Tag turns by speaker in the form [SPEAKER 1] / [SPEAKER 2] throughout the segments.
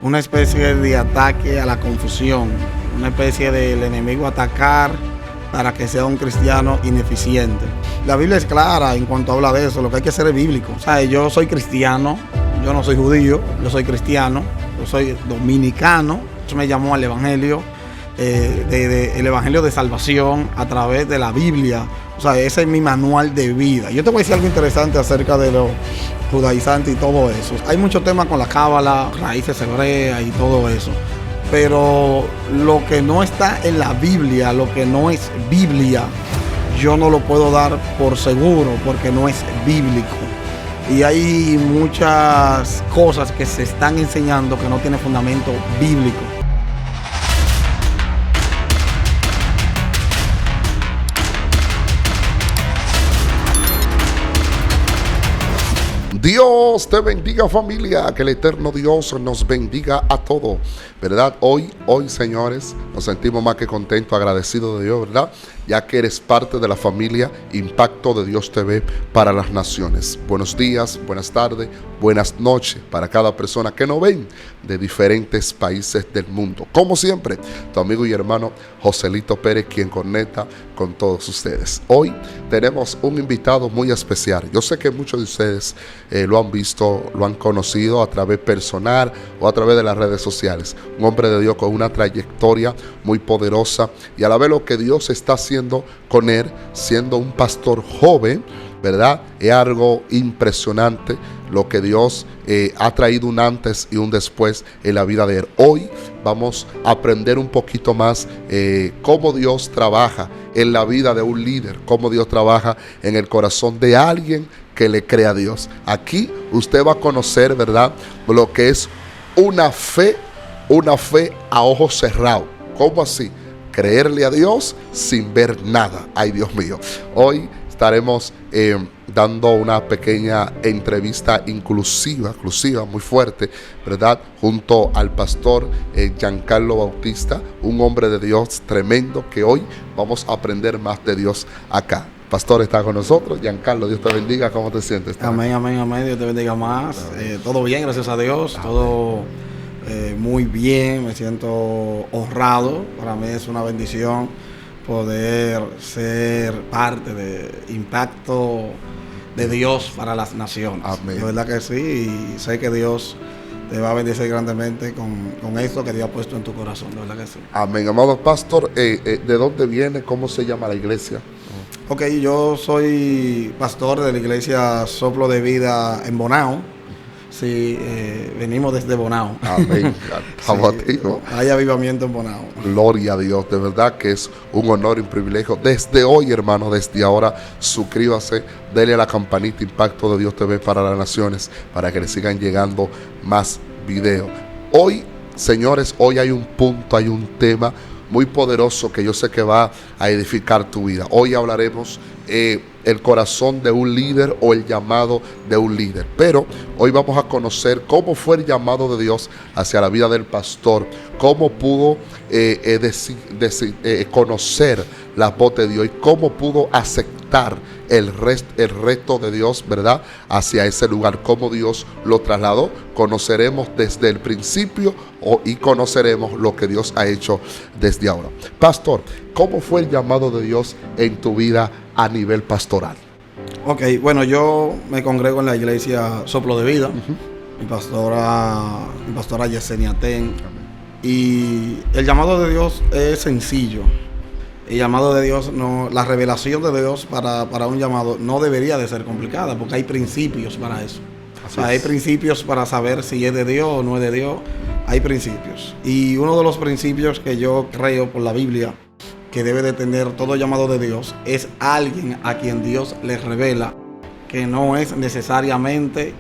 [SPEAKER 1] una especie de ataque a la confusión, una especie del enemigo atacar para que sea un cristiano ineficiente. La Biblia es clara en cuanto habla de eso, lo que hay que hacer es bíblico. O sea, yo soy cristiano, yo no soy judío, yo soy cristiano, yo soy dominicano. Eso me llamó al Evangelio, el Evangelio de salvación a través de la Biblia. O sea, ese es mi manual de vida. Yo te voy a decir algo interesante acerca de los judaizantes y todo eso. Hay muchos temas con la cábala, raíces hebreas y todo eso. Pero lo que no está en la Biblia, lo que no es Biblia, yo no lo puedo dar por seguro porque no es bíblico. Y hay muchas cosas que se están enseñando que no tienen fundamento bíblico.
[SPEAKER 2] Dios te bendiga, familia, que el eterno Dios nos bendiga a todos, ¿verdad? Hoy, señores, nos sentimos más que contentos, agradecidos de Dios, ¿verdad? Ya que eres parte de la familia Impacto de Dios TV para las naciones. Buenos días, buenas tardes, buenas noches para cada persona que nos ven de diferentes países del mundo. Como siempre, tu amigo y hermano Joselito Pérez, quien conecta con todos ustedes. Hoy tenemos un invitado muy especial. Yo sé que muchos de ustedes lo han visto, lo han conocido a través personal o a través de las redes sociales. Un hombre de Dios con una trayectoria muy poderosa y a la vez lo que Dios está haciendo con él, siendo un pastor joven, ¿verdad? Es algo impresionante lo que Dios ha traído un antes y un después en la vida de él. Hoy vamos a aprender un poquito más cómo Dios trabaja en la vida de un líder, cómo Dios trabaja en el corazón de alguien que le cree a Dios. Aquí usted va a conocer, ¿verdad?, lo que es una fe a ojos cerrados. ¿Cómo así? Creerle a Dios sin ver nada. Ay, Dios mío. Hoy estaremos dando una pequeña entrevista inclusiva, muy fuerte, ¿verdad? Junto al pastor Giancarlo Bautista, un hombre de Dios tremendo que hoy vamos a aprender más de Dios acá. Pastor está con nosotros. Giancarlo, Dios te bendiga. ¿Cómo te sientes?
[SPEAKER 1] Amén, amén, amén. Dios te bendiga más. Todo bien, gracias a Dios. Amén. Todo muy bien. Me siento honrado. Para mí es una bendición poder ser parte de Impacto de Dios para las naciones.
[SPEAKER 2] Amén.
[SPEAKER 1] De verdad que sí. Y sé que Dios te va a bendecir grandemente con esto que Dios ha puesto en tu corazón. De verdad que sí.
[SPEAKER 2] Amén. Amado pastor, ¿de dónde viene? ¿Cómo se llama la iglesia?
[SPEAKER 1] Ok, yo soy pastor de la iglesia Soplo de Vida en Bonao. Sí, venimos desde Bonao.
[SPEAKER 2] Amén. Estamos aquí, ¿no?
[SPEAKER 1] Hay avivamiento en Bonao.
[SPEAKER 2] Gloria a Dios, de verdad que es un honor y un privilegio. Desde hoy, hermano, desde ahora, suscríbase, dele a la campanita Impacto de Dios TV para las naciones, para que le sigan llegando más videos. Hoy, señores, hoy hay un punto, hay un tema muy poderoso que yo sé que va a edificar tu vida. Hoy hablaremos el corazón de un líder o el llamado de un líder. Pero hoy vamos a conocer cómo fue el llamado de Dios hacia la vida del pastor, cómo pudo conocer la voz de Dios y cómo pudo aceptar el resto de Dios, ¿verdad?, hacia ese lugar, cómo Dios lo trasladó. Conoceremos desde el principio y conoceremos lo que Dios ha hecho desde ahora. Pastor, ¿cómo fue el llamado de Dios en tu vida a nivel pastoral?
[SPEAKER 1] Ok, bueno, yo me congrego en la iglesia Soplo de Vida. Mi pastora Yesenia Ten. Y el llamado de Dios es sencillo. El llamado de Dios, no, la revelación de Dios para un llamado no debería de ser complicada, porque hay principios para eso. O sea, hay principios para saber si es de Dios o no es de Dios. Hay principios. Y uno de los principios que yo creo por la Biblia que debe de tener todo llamado de Dios es alguien a quien Dios le revela, que no es necesariamente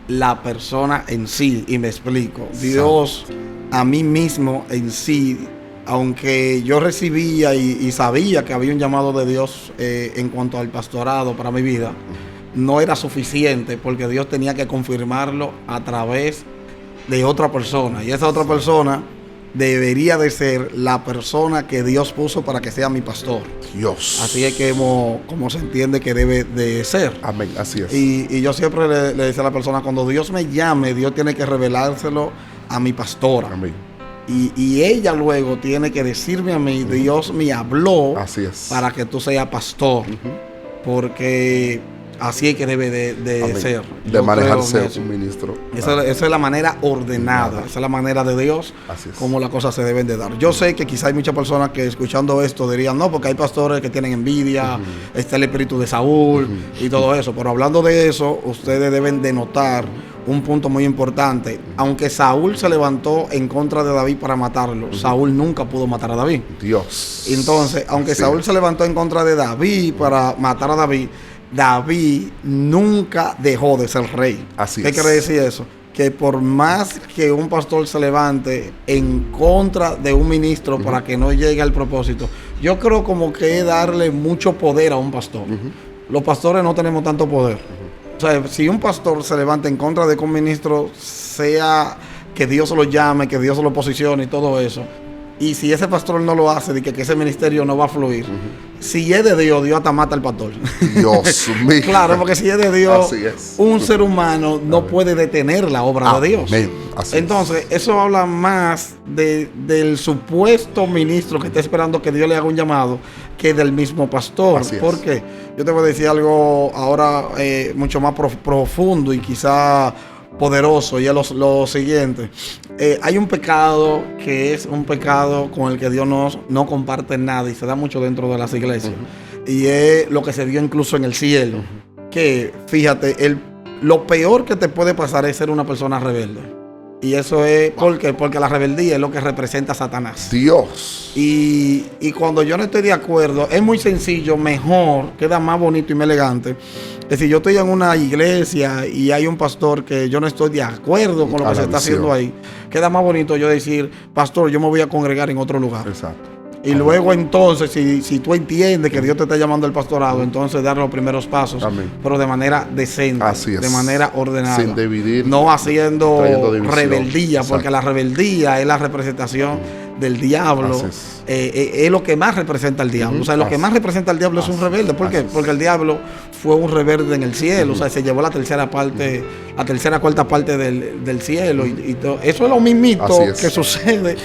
[SPEAKER 1] la persona en sí. Y me explico. Dios a mí mismo en sí, aunque yo recibía y sabía que había un llamado de Dios en cuanto al pastorado para mi vida, no era suficiente, porque Dios tenía que confirmarlo a través de otra persona. Y esa otra persona debería de ser la persona que Dios puso para que sea mi pastor.
[SPEAKER 2] Dios.
[SPEAKER 1] Así es que como se entiende que debe de ser.
[SPEAKER 2] Amén, así es.
[SPEAKER 1] Y yo siempre le decía a la persona, cuando Dios me llame, Dios tiene que revelárselo a mi pastora.
[SPEAKER 2] Amén.
[SPEAKER 1] Y ella luego tiene que decirme a mí, Dios me habló
[SPEAKER 2] Así es.
[SPEAKER 1] para que tú seas pastor. Porque así es que debe de
[SPEAKER 2] Amén.
[SPEAKER 1] ser.
[SPEAKER 2] De
[SPEAKER 1] Yo
[SPEAKER 2] manejarse
[SPEAKER 1] creo en eso.
[SPEAKER 2] un ministro.
[SPEAKER 1] Esa es la manera ordenada, esa es la manera de Dios,
[SPEAKER 2] Así es.
[SPEAKER 1] como las cosas se deben de dar. Yo sé que quizá hay muchas personas que escuchando esto dirían, no, porque hay pastores que tienen envidia, está el espíritu de Saúl y todo eso, pero hablando de eso, ustedes deben de notar un punto muy importante. Aunque Saúl se levantó en contra de David para matarlo, Saúl nunca pudo matar a David.
[SPEAKER 2] Dios.
[SPEAKER 1] Entonces, aunque
[SPEAKER 2] Así
[SPEAKER 1] Saúl
[SPEAKER 2] es.
[SPEAKER 1] se levantó en contra de David para matar a David, David nunca dejó de ser rey.
[SPEAKER 2] Así
[SPEAKER 1] ¿Qué
[SPEAKER 2] es.
[SPEAKER 1] quiere decir eso? Que por más que un pastor se levante en contra de un ministro para que no llegue al propósito, yo creo como que es darle mucho poder a un pastor. Los pastores no tenemos tanto poder. O sea, si un pastor se levanta en contra de que un ministro, sea que Dios lo llame, que Dios lo posicione y todo eso, y si ese pastor no lo hace, de que ese ministerio no va a fluir, si es de Dios, Dios hasta mata al pastor.
[SPEAKER 2] Dios mío.
[SPEAKER 1] Claro, porque si es de Dios,
[SPEAKER 2] Así es.
[SPEAKER 1] un ser humano no puede detener la obra de Dios.
[SPEAKER 2] Amén. Así
[SPEAKER 1] Entonces, eso habla más del supuesto ministro que está esperando que Dios le haga un llamado que del mismo pastor.
[SPEAKER 2] Así es.
[SPEAKER 1] ¿Por qué? Yo te voy a decir algo ahora mucho más profundo y quizá poderoso, y es lo siguiente. Hay un pecado que es un pecado con el que Dios no comparte nada y se da mucho dentro de las iglesias. Y es lo que se dio incluso en el cielo. Que, fíjate, lo peor que te puede pasar es ser una persona rebelde. Y eso es porque la rebeldía es lo que representa a Satanás.
[SPEAKER 2] Dios.
[SPEAKER 1] Y cuando yo no estoy de acuerdo, es muy sencillo, mejor, queda más bonito y más elegante. Es decir, yo estoy en una iglesia y hay un pastor que yo no estoy de acuerdo con lo
[SPEAKER 2] A
[SPEAKER 1] que
[SPEAKER 2] la
[SPEAKER 1] se está
[SPEAKER 2] visión.
[SPEAKER 1] haciendo ahí. Queda más bonito yo decir, pastor, yo me voy a congregar en otro lugar.
[SPEAKER 2] Exacto.
[SPEAKER 1] Y luego entonces, si tú entiendes que Dios te está llamando al pastorado, entonces dar los primeros pasos,
[SPEAKER 2] Amén.
[SPEAKER 1] pero de manera decente,
[SPEAKER 2] Así es.
[SPEAKER 1] de manera ordenada.
[SPEAKER 2] Sin dividir,
[SPEAKER 1] no
[SPEAKER 2] trayendo
[SPEAKER 1] haciendo
[SPEAKER 2] división.
[SPEAKER 1] rebeldía,
[SPEAKER 2] Exacto.
[SPEAKER 1] porque la rebeldía es la representación del diablo.
[SPEAKER 2] Así
[SPEAKER 1] Es lo que más representa al diablo. O sea, lo que
[SPEAKER 2] Así.
[SPEAKER 1] más representa al diablo es un rebelde. ¿Por qué?
[SPEAKER 2] Así es.
[SPEAKER 1] Porque el diablo fue un rebelde en el cielo. O sea, se llevó la tercera cuarta parte del cielo. Y todo. Eso es lo mismito
[SPEAKER 2] Así es.
[SPEAKER 1] que sucede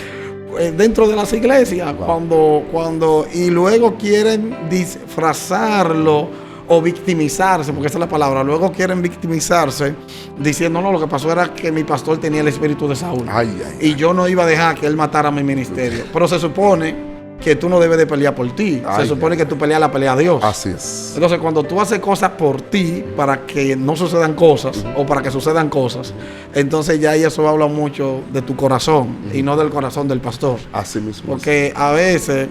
[SPEAKER 1] dentro de las iglesias, cuando y luego quieren disfrazarlo o victimizarse, porque esa es la palabra, luego quieren victimizarse diciendo, no, lo que pasó era que mi pastor tenía el espíritu de Saúl y yo no iba a dejar que él matara mi ministerio, pero se supone que tú no debes de pelear por ti, se supone que tú peleas la pelea a Dios.
[SPEAKER 2] Así es.
[SPEAKER 1] Entonces, cuando tú haces cosas por ti para que no sucedan cosas o para que sucedan cosas, entonces ya eso habla mucho de tu corazón y no del corazón del pastor.
[SPEAKER 2] Así mismo.
[SPEAKER 1] Porque a veces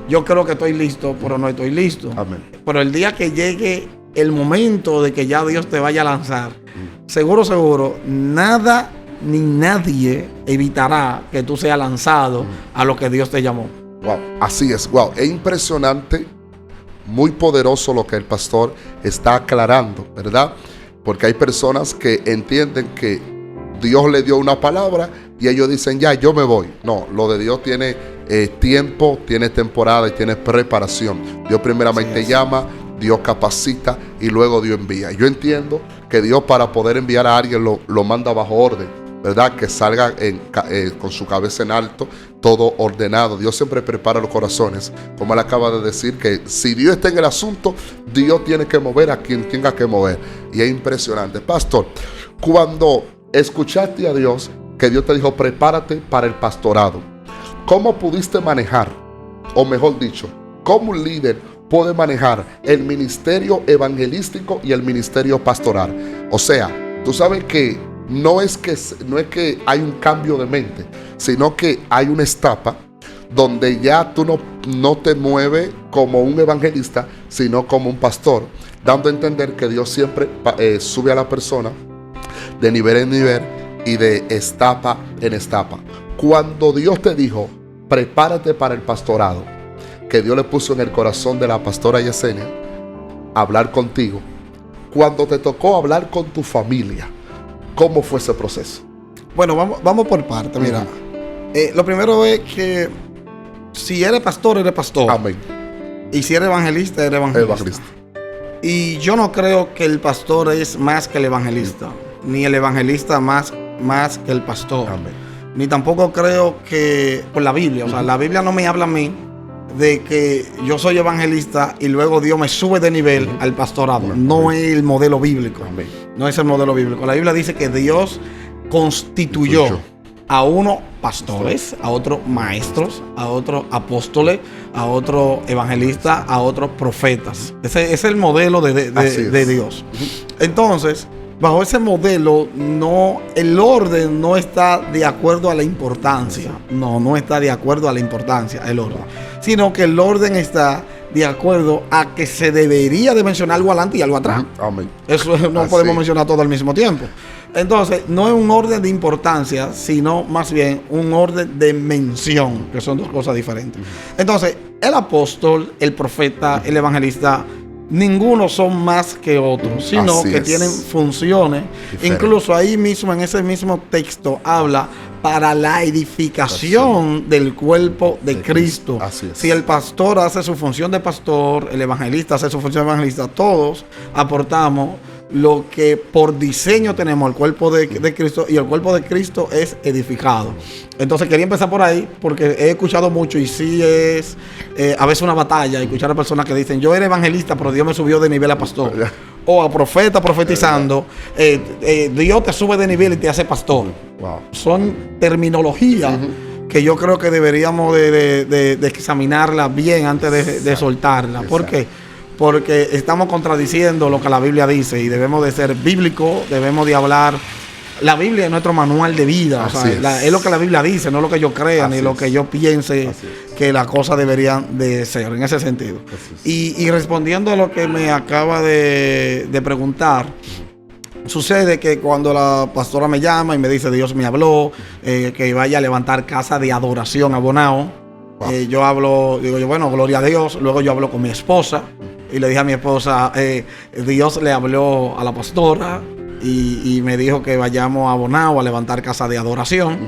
[SPEAKER 1] yo creo que estoy listo, pero no estoy listo.
[SPEAKER 2] Amén.
[SPEAKER 1] Pero el día que llegue el momento de que ya Dios te vaya a lanzar, seguro, nada ni nadie evitará que tú seas lanzado a lo que Dios te llamó.
[SPEAKER 2] Wow, así es, wow, es impresionante, muy poderoso lo que el pastor está aclarando, ¿verdad? Porque hay personas que entienden que Dios le dio una palabra y ellos dicen, ya, yo me voy. No, lo de Dios tiene tiempo, tiene temporada y tiene preparación. Dios primeramente llama, Dios capacita y luego Dios envía. Yo entiendo que Dios, para poder enviar a alguien, lo manda bajo orden, ¿verdad? Que salga con su cabeza en alto, todo ordenado. Dios siempre prepara los corazones, como él acaba de decir, que si Dios está en el asunto, Dios tiene que mover a quien tenga que mover. Y es impresionante. Pastor, cuando escuchaste a Dios, que Dios te dijo, prepárate para el pastorado, ¿cómo pudiste manejar, o mejor dicho, cómo un líder puede manejar el ministerio evangelístico y el ministerio pastoral? O sea, tú sabes que no es que hay un cambio de mente, sino que hay una etapa donde ya tú no te mueves como un evangelista, sino como un pastor, dando a entender que Dios siempre sube a la persona de nivel en nivel y de etapa en etapa. Cuando Dios te dijo, prepárate para el pastorado, que Dios le puso en el corazón de la pastora Yesenia hablar contigo, cuando te tocó hablar con tu familia, ¿cómo fue ese proceso?
[SPEAKER 1] Bueno, vamos por parte. Mira, lo primero es que si eres pastor, eres pastor.
[SPEAKER 2] Amén.
[SPEAKER 1] Y si eres evangelista, eres evangelista. Y yo no creo que el pastor es más que el evangelista, ni el evangelista más que el pastor.
[SPEAKER 2] Amén.
[SPEAKER 1] ni tampoco creo que por la Biblia. O sea, la Biblia no me habla a mí de que yo soy evangelista y luego Dios me sube de nivel al pastorado. No es el modelo bíblico. No es el modelo bíblico. La Biblia dice que Dios constituyó a unos pastores, a otros maestros, a otros apóstoles, a otros evangelistas, a otros profetas. Ese es el modelo de Dios. Entonces, bajo ese modelo, el orden no está de acuerdo a la importancia. No está de acuerdo a la importancia, el orden. Sino que el orden está de acuerdo a que se debería de mencionar algo adelante y algo atrás.
[SPEAKER 2] Amén.
[SPEAKER 1] Eso no podemos mencionar todo al mismo tiempo. Entonces, no es un orden de importancia, sino más bien un orden de mención, que son dos cosas diferentes. Entonces, el apóstol, el profeta, el evangelista, ninguno son más que otros, sino que tienen funciones. Incluso ahí mismo, en ese mismo texto, habla para la edificación del cuerpo de Cristo. Si el pastor hace su función de pastor, el evangelista hace su función de evangelista, todos aportamos lo que por diseño tenemos, el cuerpo de Cristo, y el cuerpo de Cristo es edificado. Entonces quería empezar por ahí porque he escuchado mucho y sí es a veces una batalla escuchar a personas que dicen yo era evangelista pero Dios me subió de nivel a pastor, o a profeta profetizando, Dios te sube de nivel y te hace pastor. Son terminologías que yo creo que deberíamos de examinarla bien antes de soltarla. ¿Por qué? Porque estamos contradiciendo lo que la Biblia dice y debemos de ser bíblicos, debemos de hablar. La Biblia es nuestro manual de vida, o sea, es lo que la Biblia dice, no lo que yo crea ni lo que yo piense que las cosas deberían de ser, en ese sentido. Y respondiendo a lo que me acaba de preguntar, sucede que cuando la pastora me llama y me dice Dios me habló, que vaya a levantar casa de adoración a Bonao, yo hablo, digo yo, bueno, gloria a Dios. Luego yo hablo con mi esposa y le dije a mi esposa, Dios le habló a la pastora y me dijo que vayamos a Bonao a levantar casa de adoración.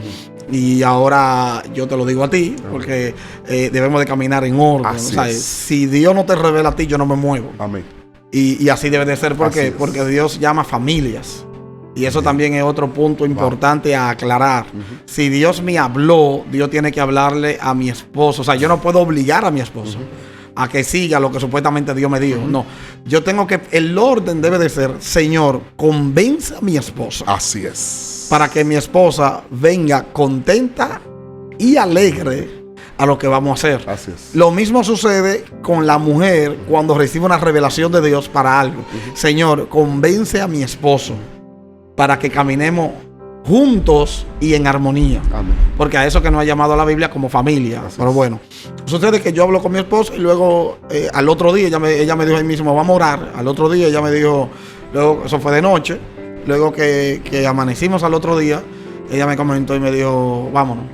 [SPEAKER 1] Y ahora yo te lo digo a ti, porque debemos de caminar en orden. O sea, si Dios no te revela a ti, yo no me muevo.
[SPEAKER 2] Amén.
[SPEAKER 1] Y así debe de ser, porque Dios llama familias. Y eso también es otro punto importante a aclarar. Si Dios me habló, Dios tiene que hablarle a mi esposo. O sea, yo no puedo obligar a mi esposo a que siga lo que supuestamente Dios me dijo. No, yo tengo que, el orden debe de ser, Señor, convence a mi esposa.
[SPEAKER 2] Así es.
[SPEAKER 1] Para que mi esposa venga contenta y alegre a lo que vamos a hacer.
[SPEAKER 2] Así es.
[SPEAKER 1] Lo mismo sucede con la mujer cuando recibe una revelación de Dios para algo. Señor, convence a mi esposo para que caminemos juntos y en armonía.
[SPEAKER 2] Amén.
[SPEAKER 1] Porque a eso que nos ha llamado a la Biblia como familia. Pero bueno, sucede que yo hablo con mi esposo y luego al otro día ella me dijo ahí mismo, vamos a orar. Al otro día ella me dijo, luego eso fue de noche, luego que amanecimos al otro día, ella me comentó y me dijo, vámonos.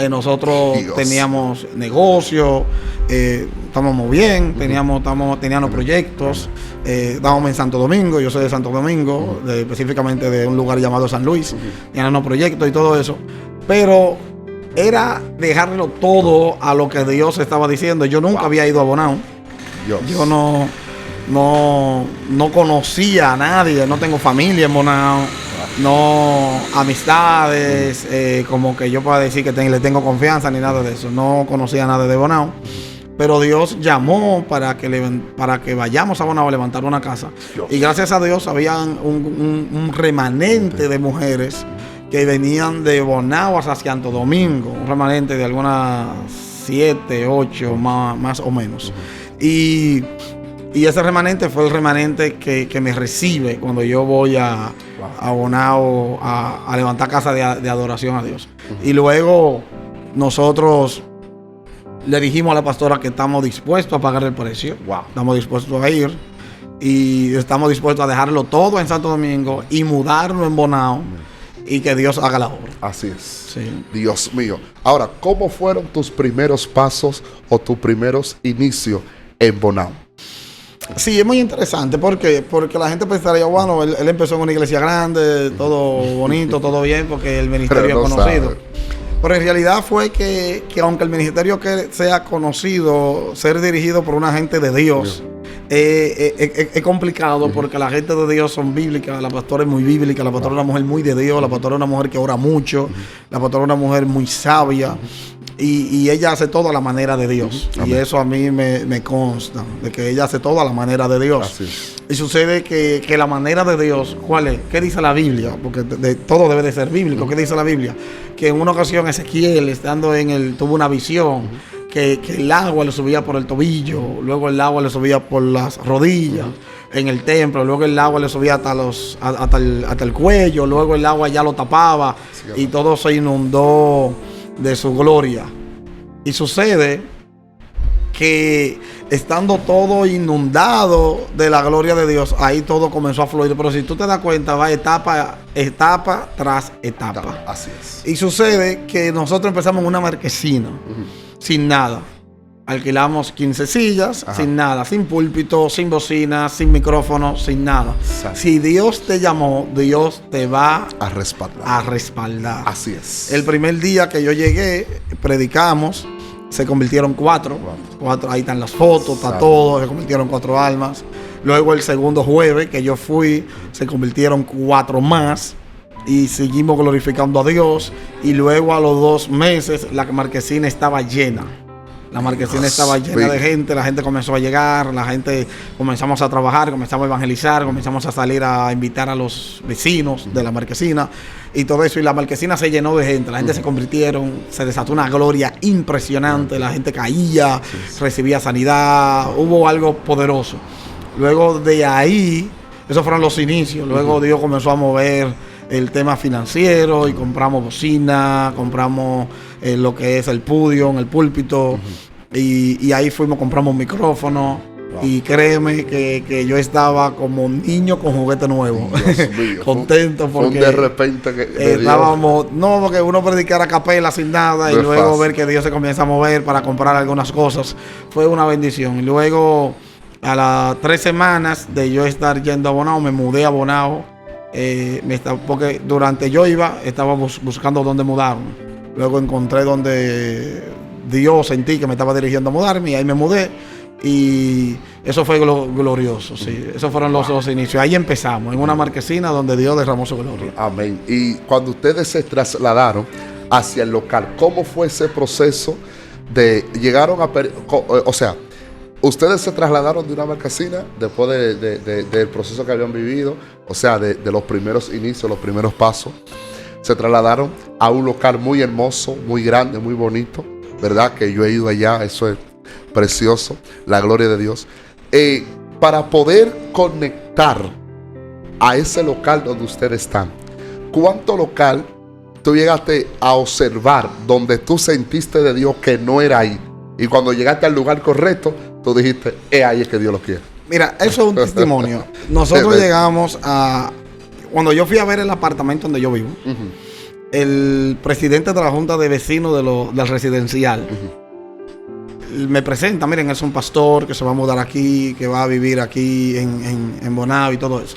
[SPEAKER 1] Nosotros teníamos negocio, estábamos bien, teníamos proyectos, estábamos en Santo Domingo, yo soy de Santo Domingo, específicamente de un lugar llamado San Luis, teníamos proyectos y todo eso, pero era dejarlo todo a lo que Dios estaba diciendo. Yo nunca había ido a Bonao, yo no conocía a nadie, no tengo familia en Bonao, no amistades, como que yo pueda decir que le tengo confianza ni nada de eso. No conocía nada de Bonao, pero Dios llamó para que vayamos a Bonao a levantar una casa. Y gracias a Dios habían un remanente de mujeres que venían de Bonao hasta Santo Domingo, un remanente de algunas 7, 8 más o menos. Y ese remanente fue el remanente que me recibe cuando yo voy a Bonao a levantar casa de adoración a Dios. Y luego nosotros le dijimos a la pastora que estamos dispuestos a pagar el precio. Estamos dispuestos a ir y estamos dispuestos a dejarlo todo en Santo Domingo y mudarnos en Bonao y que Dios haga la obra.
[SPEAKER 2] Así es.
[SPEAKER 1] Sí.
[SPEAKER 2] Dios mío. Ahora, ¿cómo fueron tus primeros pasos o tus primeros inicios en Bonao?
[SPEAKER 1] Sí, es muy interesante porque la gente pensaría, bueno, él empezó en una iglesia grande, todo bonito, todo bien, porque el ministerio es conocido. Pero en realidad fue que aunque el ministerio sea conocido, ser dirigido por una gente de Dios, Es complicado porque la gente de Dios son bíblicas, la pastora es muy bíblica, la pastora es una mujer muy de Dios, la pastora es una mujer que ora mucho, la pastora es una mujer muy sabia y ella hace todo a la manera de Dios. Y eso a mí me consta, de que ella hace todo a la manera de Dios. Y sucede que la manera de Dios, ¿cuál es? ¿Qué dice la Biblia? Porque todo debe de ser bíblico. ¿Qué dice la Biblia? Que en una ocasión Ezequiel, estando tuvo una visión, que el agua le subía por el tobillo, luego el agua le subía por las rodillas en el templo, luego el agua le subía hasta el cuello, luego el agua ya lo tapaba y todo se inundó de su gloria. Y sucede que estando todo inundado de la gloria de Dios, ahí todo comenzó a fluir. Pero si tú te das cuenta, va etapa tras etapa.
[SPEAKER 2] Así es.
[SPEAKER 1] Y sucede que nosotros empezamos en una marquesina, sin nada. Alquilamos 15 sillas, sin nada, sin púlpito, sin bocina, sin micrófono, sin nada.
[SPEAKER 2] Exacto.
[SPEAKER 1] Si Dios te llamó, Dios te va
[SPEAKER 2] a respaldar.
[SPEAKER 1] Así es. El primer día que yo llegué, predicamos, se convirtieron 4. Ahí están las fotos, está todo, se convirtieron 4 almas. Luego el segundo jueves que yo fui, se convirtieron 4 más. Y seguimos glorificando a Dios. Y luego a los 2 meses la marquesina estaba llena. La marquesina estaba llena de gente. La gente comenzó a llegar. La gente comenzamos a trabajar, comenzamos a evangelizar, comenzamos a salir a invitar a los vecinos de la marquesina y todo eso. Y la marquesina se llenó de gente. La gente se convirtieron. Se desató una gloria impresionante. La gente caía, recibía sanidad. Hubo algo poderoso. Luego de ahí, esos fueron los inicios. Luego Dios comenzó a mover el tema financiero y compramos bocina, compramos lo que es el podio, el púlpito y ahí compramos micrófono. Y créeme que yo estaba como niño con juguete nuevo. Dios mío, contento porque
[SPEAKER 2] de repente que
[SPEAKER 1] estábamos, porque uno predicar a capela sin nada y luego ver que Dios se comienza a mover para comprar algunas cosas fue una bendición. Y luego a las 3 semanas de yo estar yendo a Bonao, me mudé a Bonao. Porque durante yo estaba buscando dónde mudarme. Luego encontré donde Dios sentí que me estaba dirigiendo a mudarme y ahí me mudé. Y eso fue glorioso, sí. Esos fueron los inicios. Ahí empezamos, en una marquesina donde Dios derramó su gloria.
[SPEAKER 2] Amén. Y cuando ustedes se trasladaron hacia el local, ¿cómo fue ese proceso de llegaron a... O sea, ustedes se trasladaron de una marquesina después del proceso que habían vivido, o sea, de los primeros inicios, los primeros pasos. Se trasladaron a un local muy hermoso, muy grande, muy bonito, ¿verdad? Que yo he ido allá, eso es precioso, la gloria de Dios. Para poder conectar a ese local donde ustedes están, ¿cuánto local tú llegaste a observar donde tú sentiste de Dios que no era ahí? Y cuando llegaste al lugar correcto, tú dijiste, ahí es que Dios lo quiere.
[SPEAKER 1] Mira, eso es un testimonio. Nosotros llegamos a... Cuando yo fui a ver el apartamento donde yo vivo, el presidente de la Junta de Vecinos del residencial me presenta, miren, es un pastor que se va a mudar aquí, que va a vivir aquí en Bonao y todo eso.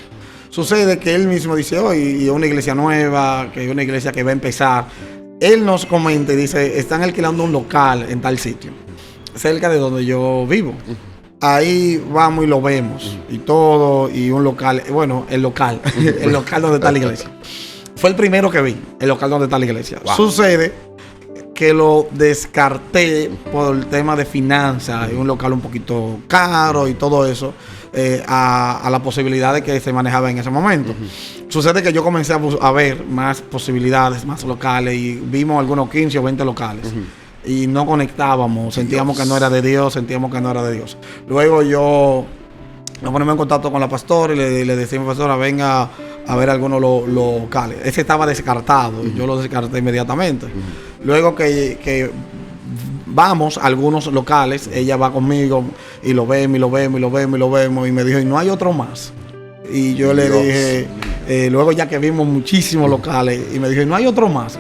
[SPEAKER 1] Sucede que él mismo dice, y una iglesia nueva, que es una iglesia que va a empezar. Él nos comenta y dice, están alquilando un local en tal sitio, cerca de donde yo vivo. Ahí vamos y lo vemos y todo, y un local, bueno, el local donde está la iglesia. Fue el primero que vi, el local donde está la iglesia. Wow. Sucede que lo descarté por el tema de finanzas, es un local un poquito caro y todo eso, a la posibilidad de que se manejaba en ese momento. Sucede que yo comencé a ver más posibilidades, más locales, y vimos algunos 15 o 20 locales. Y no conectábamos, sentíamos que no era de Dios, Luego yo nos ponemos en contacto con la pastora y le decimos, pastora, venga a ver algunos locales. Ese estaba descartado y yo lo descarté inmediatamente. Luego que vamos a algunos locales, ella va conmigo y lo vemos y me dijo, y no hay otro más. Y yo le dije, luego ya que vimos muchísimos locales, y me dijo, y no hay otro más.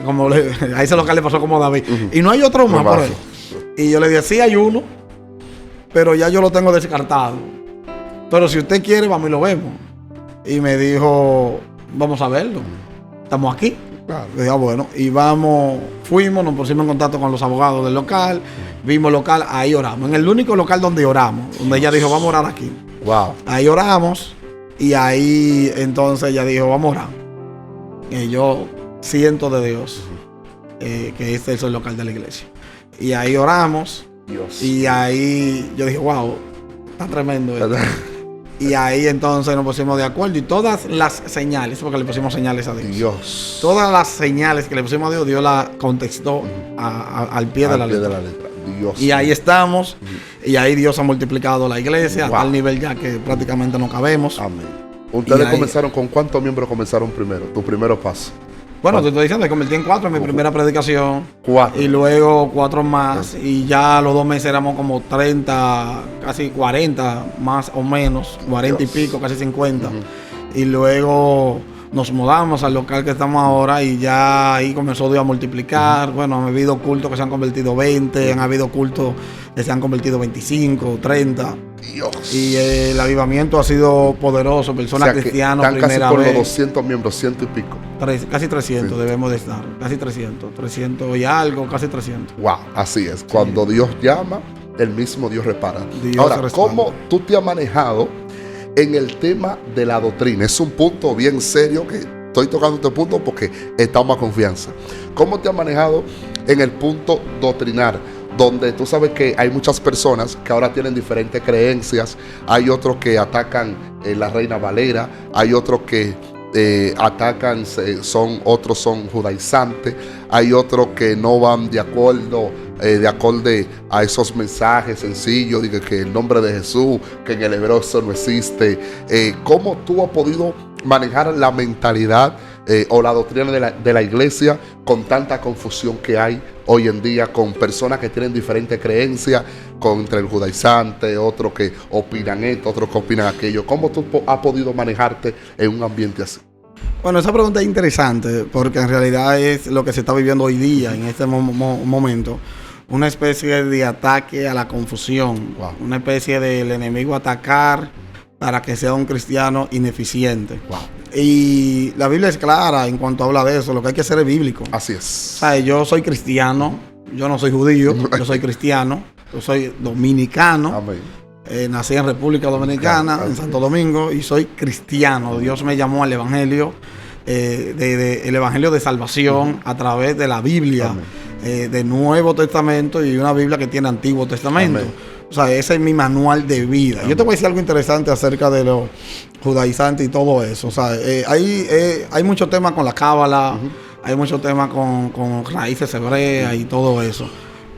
[SPEAKER 1] A ese local le pasó como a David. Y no hay otro más por ahí. Y yo le dije, sí hay uno, pero ya yo lo tengo descartado. Pero si usted quiere, vamos y lo vemos. Y me dijo, vamos a verlo. Estamos aquí. Claro. Y dije, bueno, y fuimos, nos pusimos en contacto con los abogados del local, vimos el local, ahí oramos. En el único local donde oramos, donde ella dijo, vamos a orar aquí.
[SPEAKER 2] Wow.
[SPEAKER 1] Ahí oramos y ahí entonces ella dijo, vamos a orar. Y yo siento de Dios que este es el local de la iglesia. Y ahí oramos.
[SPEAKER 2] Dios.
[SPEAKER 1] Y ahí yo dije, wow, está tremendo esto. Y ahí entonces nos pusimos de acuerdo y todas las señales, porque le pusimos señales a Dios.
[SPEAKER 2] Dios.
[SPEAKER 1] Todas las señales que le pusimos a Dios, Dios las contestó al pie de la letra.
[SPEAKER 2] Dios.
[SPEAKER 1] Y ahí estamos, y ahí Dios ha multiplicado la iglesia
[SPEAKER 2] Wow.
[SPEAKER 1] a tal nivel ya que prácticamente no cabemos.
[SPEAKER 2] Amén. ¿Ustedes
[SPEAKER 1] ahí-
[SPEAKER 2] comenzaron con cuántos miembros comenzaron primero? Tu primero paso.
[SPEAKER 1] Bueno, te estoy diciendo, me convertí en 4 en mi primera predicación.
[SPEAKER 2] 4.
[SPEAKER 1] Y luego 4 más. Y ya a los 2 meses éramos como 30, casi 40, más o menos. 40
[SPEAKER 2] Dios.
[SPEAKER 1] y pico, casi 50. Y luego nos mudamos al local que estamos ahora y ya ahí comenzó Dios a multiplicar. Bueno, han habido cultos que se han convertido 20, han habido cultos que se han convertido 25, 30.
[SPEAKER 2] Dios.
[SPEAKER 1] Y el avivamiento ha sido poderoso. Personas
[SPEAKER 2] O sea, que
[SPEAKER 1] cristianas,
[SPEAKER 2] están casi
[SPEAKER 1] primera
[SPEAKER 2] por los
[SPEAKER 1] vez.
[SPEAKER 2] 200 miembros, 100 y pico.
[SPEAKER 1] Casi 300
[SPEAKER 2] Sí.
[SPEAKER 1] debemos de estar. Casi 300. 300 y algo, casi 300.
[SPEAKER 2] Wow, así es. Cuando Dios llama, el mismo Dios repara.
[SPEAKER 1] Dios
[SPEAKER 2] Ahora,
[SPEAKER 1] respalda.
[SPEAKER 2] ¿cómo tú te has manejado en el tema de la doctrina? Es un punto bien serio que estoy tocando este punto porque estamos a confianza. ¿Cómo te has manejado en el punto doctrinar? Donde tú sabes que hay muchas personas que ahora tienen diferentes creencias. Hay otros que atacan la Reina Valera. Hay otros que atacan, otros son judaizantes. Hay otros que no van de acuerdo a esos mensajes sencillos, de que el nombre de Jesús, que en el hebreo eso no existe. ¿Cómo tú has podido manejar la mentalidad o la doctrina de la iglesia con tanta confusión que hay hoy en día, con personas que tienen diferentes creencias, contra el judaizante, otros que opinan esto, otros que opinan aquello? ¿Cómo tú has podido manejarte en un ambiente así?
[SPEAKER 1] Bueno, esa pregunta es interesante porque en realidad es lo que se está viviendo hoy día, en este momento. Una especie de ataque a la confusión.
[SPEAKER 2] Wow.
[SPEAKER 1] Una especie del enemigo atacar para que sea un cristiano ineficiente.
[SPEAKER 2] Wow.
[SPEAKER 1] Y la Biblia es clara en cuanto habla de eso. Lo que hay que hacer es bíblico.
[SPEAKER 2] Así es.
[SPEAKER 1] ¿Sabes? Yo soy cristiano. Yo no soy judío. Yo soy cristiano. Yo soy dominicano.
[SPEAKER 2] Amén.
[SPEAKER 1] Nací en República Dominicana,
[SPEAKER 2] Claro.
[SPEAKER 1] en Santo Domingo, y soy cristiano. Dios me llamó al Evangelio, el Evangelio de salvación a través de la Biblia, de Nuevo Testamento y una Biblia que tiene Antiguo Testamento.
[SPEAKER 2] Amén.
[SPEAKER 1] O sea, ese es mi manual de vida. Yo te voy a decir algo interesante acerca de los judaizantes y todo eso. O sea, hay mucho tema con la cábala, hay mucho tema con raíces hebreas y todo eso.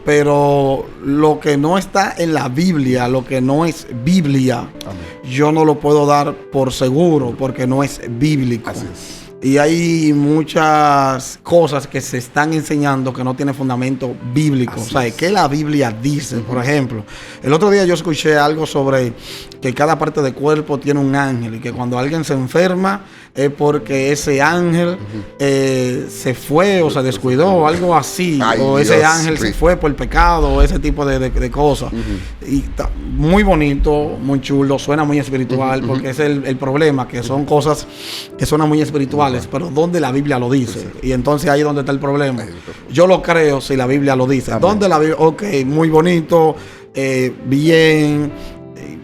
[SPEAKER 1] Pero lo que no está en la Biblia, lo que no es Biblia,
[SPEAKER 2] Amén.
[SPEAKER 1] yo no lo puedo dar por seguro porque no es bíblico.
[SPEAKER 2] Así es.
[SPEAKER 1] Y hay muchas cosas que se están enseñando que no tienen fundamento bíblico.
[SPEAKER 2] Así
[SPEAKER 1] o sea,
[SPEAKER 2] es.
[SPEAKER 1] ¿qué la Biblia dice? Por ejemplo, el otro día yo escuché algo sobre que cada parte del cuerpo tiene un ángel y que cuando alguien se enferma es porque ese ángel se fue o se descuidó o algo así.
[SPEAKER 2] Ay,
[SPEAKER 1] o ese
[SPEAKER 2] Dios,
[SPEAKER 1] ángel se
[SPEAKER 2] sí.
[SPEAKER 1] fue por el pecado o ese tipo de cosas. Y está muy bonito, muy chulo, suena muy espiritual porque ese es el problema, que son cosas que suenan muy espirituales. Pero ¿dónde la Biblia lo dice? Y entonces ahí es donde está el problema. Yo lo creo si la Biblia lo dice.
[SPEAKER 2] Amén.
[SPEAKER 1] ¿Dónde la Biblia? Ok, muy bonito, bien,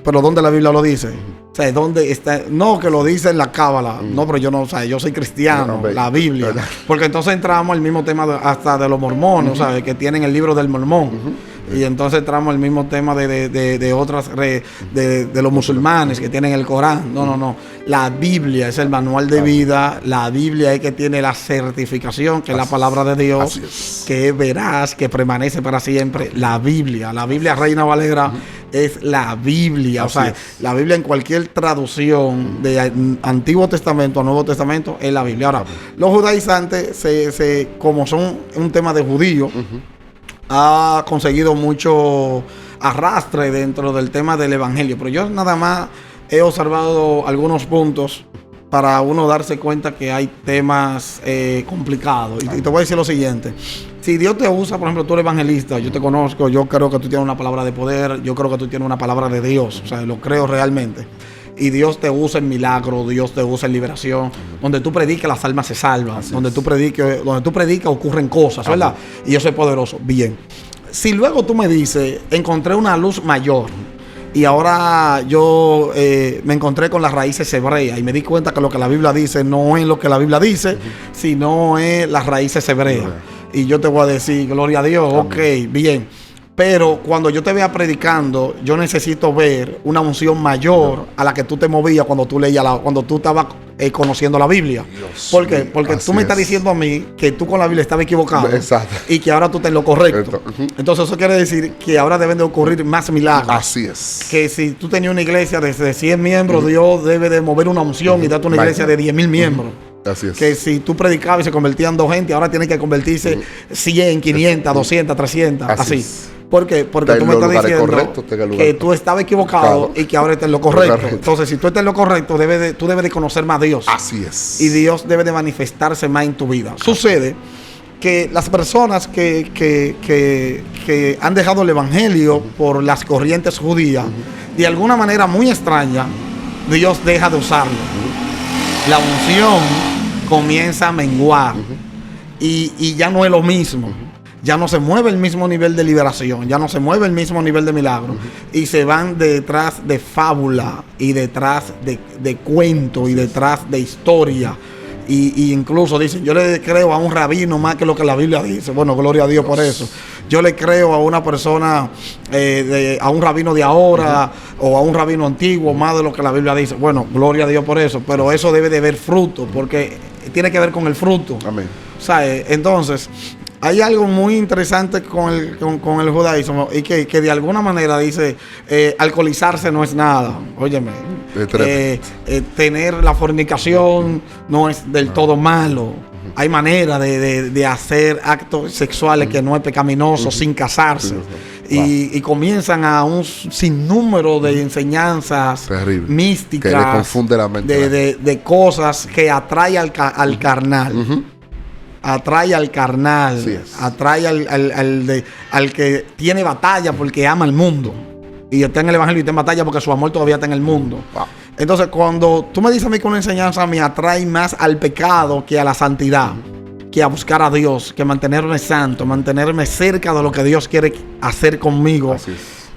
[SPEAKER 1] pero ¿dónde la Biblia lo dice? O sea, ¿dónde está? No, que lo dice en la cábala. No, pero yo no, o sea, yo soy cristiano,
[SPEAKER 2] Amén.
[SPEAKER 1] la Biblia.
[SPEAKER 2] ¿Verdad?
[SPEAKER 1] Porque entonces entramos al mismo tema hasta de los mormones, ¿sabes? Que tienen el libro del mormón. Y entonces entramos al mismo tema de otras, de los musulmanes que tienen el Corán. No. La Biblia es el manual de vida. La Biblia es que tiene la certificación, que es la palabra de Dios,
[SPEAKER 2] Así es.
[SPEAKER 1] que es veraz, que permanece para siempre. La Biblia Reina Valera es la Biblia.
[SPEAKER 2] Así
[SPEAKER 1] o sea,
[SPEAKER 2] es.
[SPEAKER 1] la Biblia en cualquier traducción de Antiguo Testamento a Nuevo Testamento es la Biblia. Ahora, los judaizantes, como son un tema de judíos, ha conseguido mucho arrastre dentro del tema del evangelio. Pero yo nada más he observado algunos puntos para uno darse cuenta que hay temas complicados. Y te voy a decir lo siguiente. Si Dios te usa, por ejemplo, tú eres evangelista, yo te conozco, yo creo que tú tienes una palabra de poder, yo creo que tú tienes una palabra de Dios. O sea, lo creo realmente. Y Dios te usa en milagro, Dios te usa en liberación. Donde tú prediques, las almas se salvan. Donde tú predicas, ocurren cosas, ¿verdad? Y eso es poderoso. Bien. Si luego tú me dices, encontré una luz mayor, Y ahora yo me encontré con las raíces hebreas y me di cuenta que lo que la Biblia dice no es lo que la Biblia dice, sino es las raíces hebreas. Y yo te voy a decir, gloria a Dios, ok, bien. Pero cuando yo te vea predicando, yo necesito ver una unción mayor a la que tú te movías cuando tú leías, cuando tú estabas conociendo la Biblia. ¿Por qué? Porque tú me estás diciendo a mí que tú con la Biblia estabas equivocado.
[SPEAKER 2] Exacto.
[SPEAKER 1] Y que ahora tú estás en lo correcto. Entonces eso quiere decir que ahora deben de ocurrir más milagros.
[SPEAKER 2] Así es.
[SPEAKER 1] Que si tú tenías una iglesia de 100 miembros, Dios debe de mover una unción y darte una iglesia de 10,000 miembros.
[SPEAKER 2] Así es.
[SPEAKER 1] Que si tú predicabas y se convertían 2 gente, ahora tiene que convertirse 100, 500, 200, 300, así. ¿Por qué? Porque tú me estás diciendo que tú estabas equivocado y que ahora estás en lo correcto. Entonces, si tú estás en lo correcto, tú debes de conocer más a Dios.
[SPEAKER 2] Así es.
[SPEAKER 1] Y Dios debe de manifestarse más en tu vida. Sucede que las personas que han dejado el evangelio por las corrientes judías, de alguna manera muy extraña, Dios deja de usarlo. La unción comienza a menguar y ya no es lo mismo. Ya no se mueve el mismo nivel de liberación, ya no se mueve el mismo nivel de milagro. Y se van detrás de fábula y detrás de cuento y detrás de historia. Y incluso dicen, yo le creo a un rabino más que lo que la Biblia dice. Bueno, gloria a Dios por eso. Yo le creo a una persona, a un rabino de ahora o a un rabino antiguo más de lo que la Biblia dice. Bueno, gloria a Dios por eso. Pero eso debe de ver fruto, porque tiene que ver con el fruto.
[SPEAKER 2] Amén.
[SPEAKER 1] O sea, entonces, hay algo muy interesante con el judaísmo y que de alguna manera dice, alcoholizarse no es nada. Óyeme, tener la fornicación no es del todo malo. Hay manera de hacer actos sexuales que no es pecaminoso sin casarse. Y comienzan a un sinnúmero de enseñanzas místicas,
[SPEAKER 2] que le confunde la mente,
[SPEAKER 1] de cosas que atrae al carnal. Atrae al carnal, atrae al que tiene batalla porque ama el mundo. Y está en el evangelio y está en batalla porque su amor todavía está en el mundo. Wow. Entonces, cuando tú me dices a mí que una enseñanza me atrae más al pecado que a la santidad, que a buscar a Dios, que mantenerme santo, mantenerme cerca de lo que Dios quiere hacer conmigo,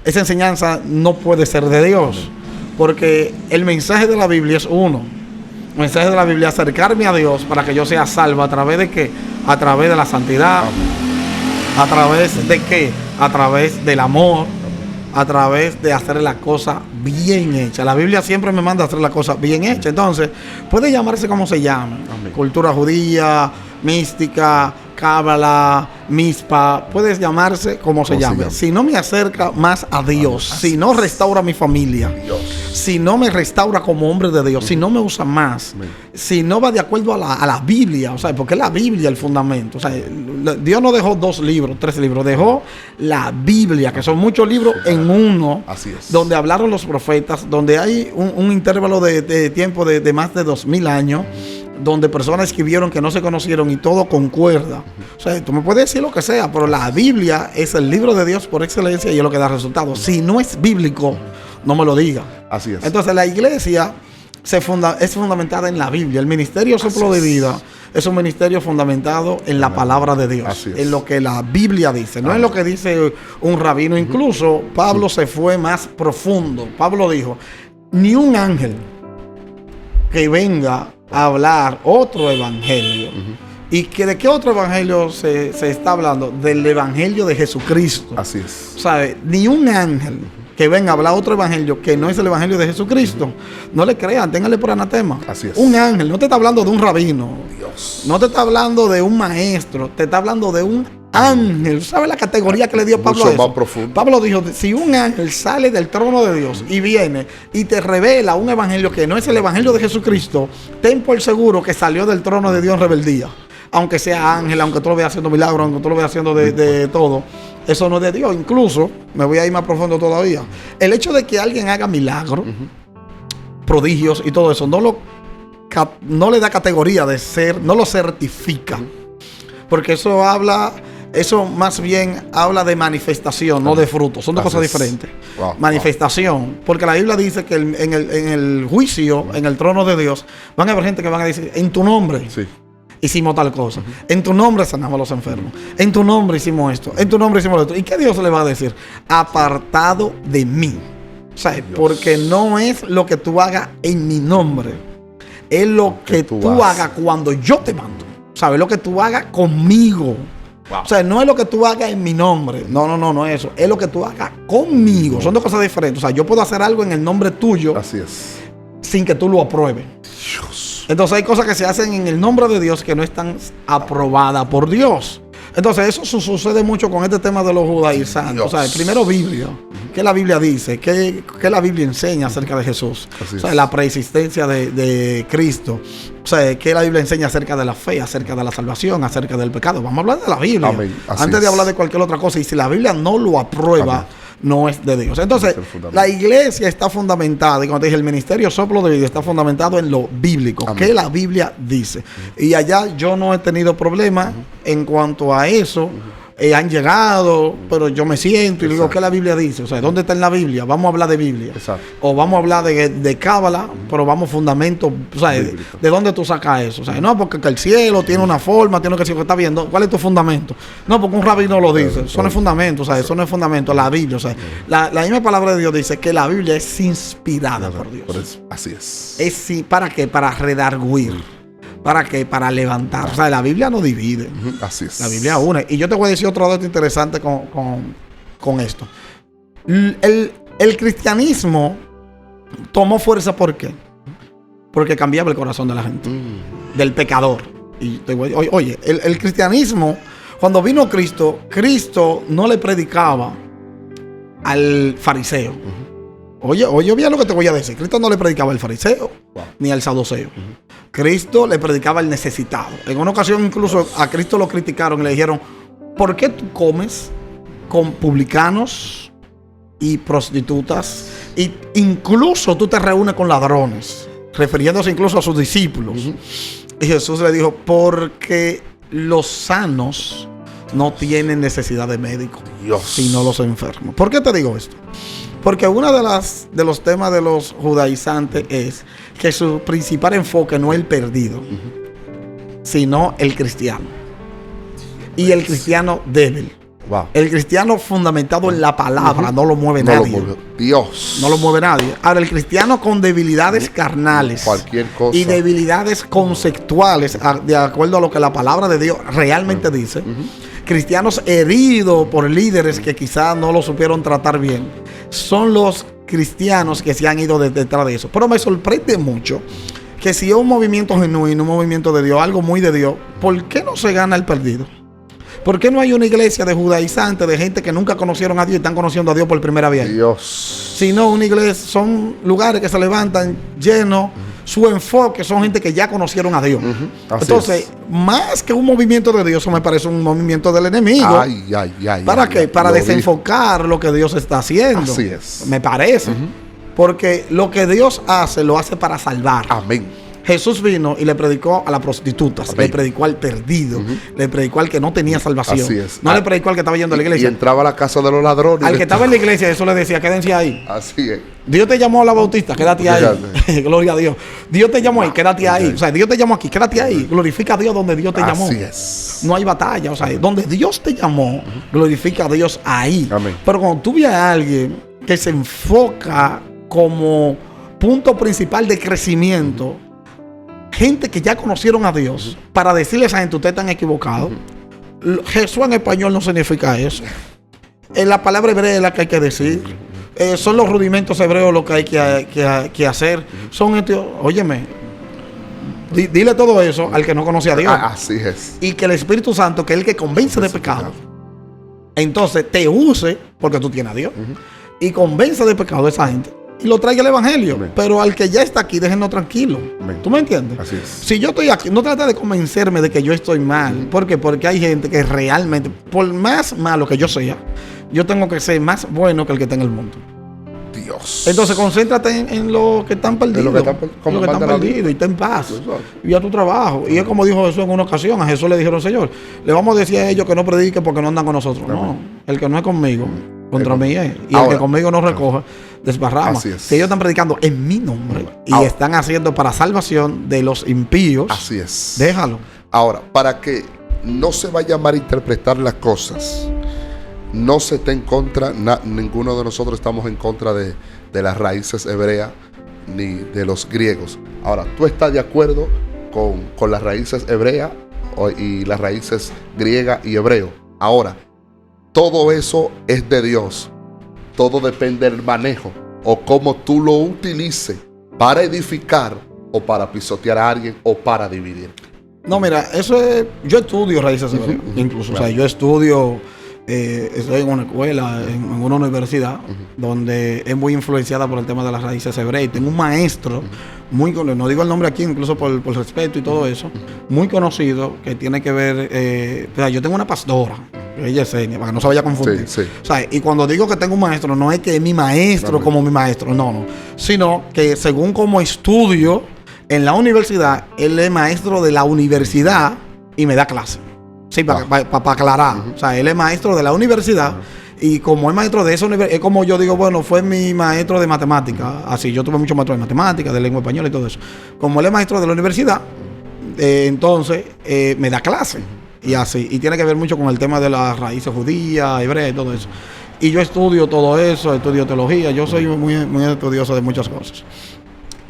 [SPEAKER 1] esa enseñanza no puede ser de Dios. Porque el mensaje de la Biblia es uno. El mensaje de la Biblia es acercarme a Dios para que yo sea salvo. ¿A través de qué? A través de la santidad. ¿A través de qué? A través del amor. A través de hacer la cosa bien hecha. La Biblia siempre me manda a hacer la cosa bien hecha. Entonces, puede llamarse como se llame. Cultura judía, mística, cábala, mispa. Puede llamarse como se llame. Si no me acerca más a Dios, si no restaura mi familia, si no me restaura como hombre de Dios, si no me usa más, si no va de acuerdo a la Biblia, o sea, porque es la Biblia el fundamento. O sea, Dios no dejó 2 libros, 3 libros, dejó la Biblia, que son muchos libros en uno, donde hablaron los profetas, donde hay un intervalo de tiempo de más de 2000 años, donde personas escribieron que no se conocieron y todo concuerda. O sea, tú me puedes decir lo que sea, pero la Biblia es el libro de Dios por excelencia y es lo que da resultados. Si no es bíblico, no me lo diga.
[SPEAKER 2] Así es.
[SPEAKER 1] Entonces la iglesia es fundamentada en la Biblia. El ministerio Soplo de Vida es un ministerio fundamentado en la palabra de Dios, en lo que la Biblia dice, no en lo que dice un rabino. Incluso Pablo se fue más profundo. Pablo dijo, ni un ángel que venga a hablar otro evangelio. ¿Y que de qué otro evangelio se está hablando? Del evangelio de Jesucristo.
[SPEAKER 2] Así es.
[SPEAKER 1] ¿Sabe? Ni un ángel que venga a hablar otro evangelio que no es el evangelio de Jesucristo, no le crean, ténganle por anatema.
[SPEAKER 2] Así es.
[SPEAKER 1] Un ángel, no te está hablando de un rabino.
[SPEAKER 2] Dios.
[SPEAKER 1] No te está hablando de un maestro, te está hablando de un ángel. ¿Sabes la categoría que le dio Pablo a eso?
[SPEAKER 2] Más profundo.
[SPEAKER 1] Pablo dijo, si un ángel sale del trono de Dios y viene y te revela un evangelio que no es el evangelio de Jesucristo, ten por seguro que salió del trono de Dios en rebeldía. Aunque sea ángel, aunque tú lo veas haciendo milagros, aunque tú lo veas haciendo de todo, eso no es de Dios. Incluso, me voy a ir más profundo todavía, el hecho de que alguien haga milagros, prodigios y todo eso, no le da categoría de ser, no lo certifica. Porque eso más bien habla de manifestación, no de fruto. Son 2 cosas diferentes. Manifestación. Porque la Biblia dice que en el juicio, en el trono de Dios, van a haber gente que van a decir, en tu nombre hicimos tal cosa. En tu nombre sanamos a los enfermos. En tu nombre hicimos esto. En tu nombre hicimos esto. ¿Y qué Dios le va a decir? Apartado de mí. O sea, porque no es lo que tú hagas en mi nombre, es lo que tú hagas cuando yo te mando. ¿Sabes? Lo que tú hagas conmigo. Wow. O sea, no es lo que tú hagas en mi nombre. No es eso. Es lo que tú hagas conmigo. Son dos cosas diferentes. O sea, yo puedo hacer algo en el nombre tuyo.
[SPEAKER 2] Así es.
[SPEAKER 1] Sin que tú lo apruebes. Dios. Entonces hay cosas que se hacen en el nombre de Dios que no están aprobadas por Dios. Entonces eso sucede mucho con este tema de los judaizantes. O sea, primero Biblia. ¿Qué la Biblia dice? ¿Qué la Biblia enseña acerca de Jesús? O sea, la preexistencia de Cristo. O sea, ¿qué la Biblia enseña acerca de la fe, acerca de la salvación, acerca del pecado? Vamos a hablar de la Biblia. Antes de hablar de cualquier otra cosa. Y si la Biblia no lo aprueba, no es de Dios. Entonces, la iglesia está fundamentada, y como te dije, el ministerio Soplo de Vida está fundamentado en lo bíblico. ¿Qué la Biblia dice? Y allá yo no he tenido problemas en cuanto a eso. Han llegado, pero yo me siento y digo, ¿qué la Biblia dice? O sea, ¿dónde está en la Biblia? Vamos a hablar de Biblia. Exacto. O vamos a hablar de Cábala, pero vamos fundamento. O sea, ¿de dónde tú sacas eso? O sea, no, porque el cielo tiene una forma, tiene que ser que está viendo. ¿Cuál es tu fundamento? No, porque un rabino lo dice. Eso no es fundamento, o sea, eso no es fundamento. La Biblia, o sea, la misma palabra de Dios dice que la Biblia es inspirada por Dios.
[SPEAKER 2] Así es.
[SPEAKER 1] ¿Para qué? Para redarguir. ¿Para qué? Para levantar. O sea, la Biblia no divide.
[SPEAKER 2] Así es.
[SPEAKER 1] La Biblia une. Y yo te voy a decir otro dato interesante con esto. El cristianismo tomó fuerza, ¿por qué? Porque cambiaba el corazón de la gente. Del pecador. Y oye, el cristianismo, cuando vino Cristo, Cristo no le predicaba al fariseo. Oye bien lo que te voy a decir. Cristo no le predicaba al fariseo ni al saduceo. Cristo le predicaba al necesitado. En una ocasión incluso a Cristo lo criticaron y le dijeron, ¿por qué tú comes con publicanos y prostitutas? E incluso tú te reúnes con ladrones, refiriéndose incluso a sus discípulos. Y Jesús le dijo, porque los sanos no tienen necesidad de médico, sino los enfermos. ¿Por qué te digo esto? Porque uno de los temas de los judaizantes es que su principal enfoque no es el perdido, sino el cristiano. Y el cristiano débil. Wow. El cristiano fundamentado en la palabra no lo mueve nadie. No lo mueve nadie. Ahora, el cristiano con debilidades carnales,
[SPEAKER 2] cualquier cosa,
[SPEAKER 1] y debilidades conceptuales, de acuerdo a lo que la palabra de Dios realmente dice. Cristianos heridos por líderes que quizás no lo supieron tratar bien, son los cristianos que se han ido detrás de eso. Pero me sorprende mucho que si es un movimiento genuino, un movimiento de Dios, algo muy de Dios, ¿por qué no se gana el perdido? ¿Por qué no hay una iglesia de judaizantes, de gente que nunca conocieron a Dios y están conociendo a Dios por primera vez? Sino una iglesia, son lugares que se levantan llenos. Su enfoque son gente que ya conocieron a Dios. Entonces, más que un movimiento de Dios, eso me parece un movimiento del enemigo. ¿Para qué? Para desenfocar lo que Dios está haciendo.
[SPEAKER 2] Así es.
[SPEAKER 1] Me parece. Porque lo que Dios hace, lo hace para salvar.
[SPEAKER 2] Amén.
[SPEAKER 1] Jesús vino y le predicó a las prostitutas, le predicó al perdido, le predicó al que no tenía salvación.
[SPEAKER 2] Así es.
[SPEAKER 1] No le predicó al que estaba yendo a la iglesia.
[SPEAKER 2] Y entraba a la casa de los ladrones.
[SPEAKER 1] Al que estaba en la iglesia, eso le decía, quédense ahí.
[SPEAKER 2] Así es.
[SPEAKER 1] Dios te llamó a la bautista, quédate ahí. Gloria a Dios. Dios te llamó ahí, quédate ahí. O sea, Dios te llamó aquí, quédate ahí. Glorifica a Dios donde Dios te llamó.
[SPEAKER 2] Así es.
[SPEAKER 1] No hay batalla. O sea, donde Dios te llamó, glorifica a Dios ahí.
[SPEAKER 2] Amén.
[SPEAKER 1] Pero cuando tú ves a alguien que se enfoca como punto principal de crecimiento, gente que ya conocieron a Dios, para decirles a esa gente, ustedes están equivocados. Jesús en español no significa eso. La palabra hebrea es la que hay que decir. Son los rudimentos hebreos lo que hay que hacer. Son, óyeme, dile todo eso al que no conoce a Dios.
[SPEAKER 2] Así es.
[SPEAKER 1] Y que el Espíritu Santo, que es el que convence de pecado, entonces te use, porque tú tienes a Dios, y convence de pecado a esa gente. Y lo traiga el evangelio. Amén. Pero al que ya está aquí, déjenlo tranquilo. Amén. ¿Tú me entiendes?
[SPEAKER 2] Así es.
[SPEAKER 1] Si yo estoy aquí, no trata de convencerme de que yo estoy mal. ¿Por qué? Porque hay gente que realmente, por más malo que yo sea, yo tengo que ser más bueno que el que está en el mundo.
[SPEAKER 2] Dios.
[SPEAKER 1] Entonces concéntrate en lo que están perdidos. Lo que están perdidos, y está en paz. Y a tu trabajo. Y es como dijo Jesús en una ocasión. A Jesús le dijeron, Señor, le vamos a decir a ellos que no prediquen porque no andan con nosotros. No, el que no es conmigo, contra mí es. Y ahora, el que conmigo no recoja, desbarrama. Si ellos están predicando en mi nombre y están haciendo para salvación de los impíos,
[SPEAKER 2] así es,
[SPEAKER 1] déjalo.
[SPEAKER 2] Ahora, para que no se vaya a malinterpretar las cosas, no se está en contra, ninguno de nosotros estamos en contra de las raíces hebreas ni de los griegos. Ahora, ¿tú estás de acuerdo con las raíces hebreas y las raíces griegas y hebreo? Ahora, todo eso es de Dios. Todo depende del manejo o cómo tú lo utilices para edificar o para pisotear a alguien o para dividir.
[SPEAKER 1] No, mira, eso es... Yo estudio raíces hebreas, incluso. Claro. O sea, yo estudio... estoy en una escuela, en una universidad, donde es muy influenciada por el tema de las raíces hebreas. Tengo un maestro, muy no digo el nombre aquí, incluso por respeto y todo eso, muy conocido, que tiene que ver... o sea, yo tengo una pastora, ella es Yesenia, para que no se vaya a confundir. Sí, sí. O sea, y cuando digo que tengo un maestro, no es que es mi maestro como mi maestro, no. Sino que según como estudio en la universidad, él es maestro de la universidad y me da clase. Sí, para aclarar. O sea, él es maestro de la universidad y como es maestro de esa universidad, es como yo digo, bueno, fue mi maestro de matemática. Así, yo tuve muchos maestros de matemática, de lengua española y todo eso. Como él es maestro de la universidad, entonces me da clase. Y así, y tiene que ver mucho con el tema de las raíces judías, hebreas y todo eso. Y yo estudio todo eso, estudio teología, yo soy muy estudioso de muchas cosas.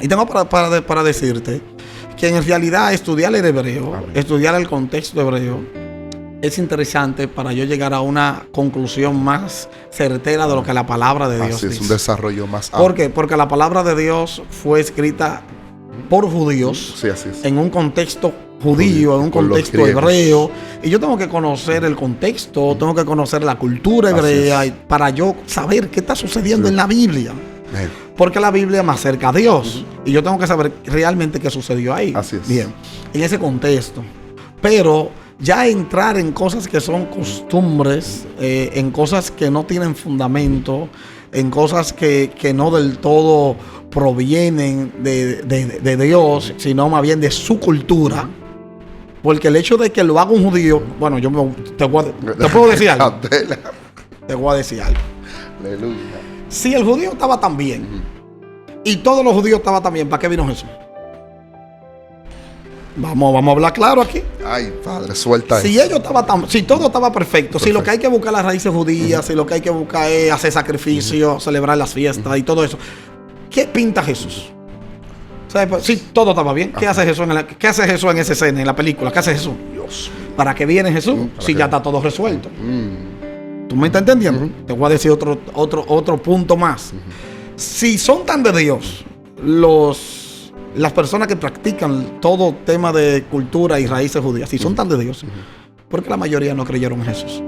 [SPEAKER 1] Y tengo para decirte que en realidad estudiar el hebreo, estudiar el contexto hebreo, es interesante para yo llegar a una conclusión más certera de lo que la palabra de Dios dice.
[SPEAKER 2] Es un desarrollo más amplio.
[SPEAKER 1] ¿Por qué? Porque la palabra de Dios fue escrita por judíos,
[SPEAKER 2] sí, así es,
[SPEAKER 1] en un contexto judío, en un contexto hebreo, y yo tengo que conocer el contexto, tengo que conocer la cultura hebrea para yo saber qué está sucediendo en la Biblia. Porque la Biblia me acerca a Dios y yo tengo que saber realmente qué sucedió ahí.
[SPEAKER 2] Así es.
[SPEAKER 1] Bien, en ese contexto. Pero ya entrar en cosas que son costumbres, en cosas que no tienen fundamento, en cosas que no del todo provienen de Dios, sino más bien de su cultura. Porque el hecho de que lo haga un judío, bueno, te puedo decir algo. Te voy a decir algo.
[SPEAKER 2] Aleluya.
[SPEAKER 1] Si el judío estaba tan bien y todos los judíos estaban tan bien, ¿para qué vino Jesús? Vamos a hablar claro aquí.
[SPEAKER 2] Ay, Padre, suelta
[SPEAKER 1] si eso. Si todo estaba perfecto, si lo que hay que buscar las raíces judías, si lo que hay que buscar es hacer sacrificios, celebrar las fiestas y todo eso, ¿qué pinta Jesús? Si todo estaba bien, ¿qué hace Jesús en esa escena, en la película? ¿Qué hace Jesús?
[SPEAKER 2] Dios.
[SPEAKER 1] ¿Para qué viene Jesús? Si ya está todo resuelto. ¿Tú me estás entendiendo? Te voy a decir otro punto más. Si son tan de Dios las personas que practican todo tema de cultura y raíces judías, si son tan de Dios, ¿por qué la mayoría no creyeron en Jesús?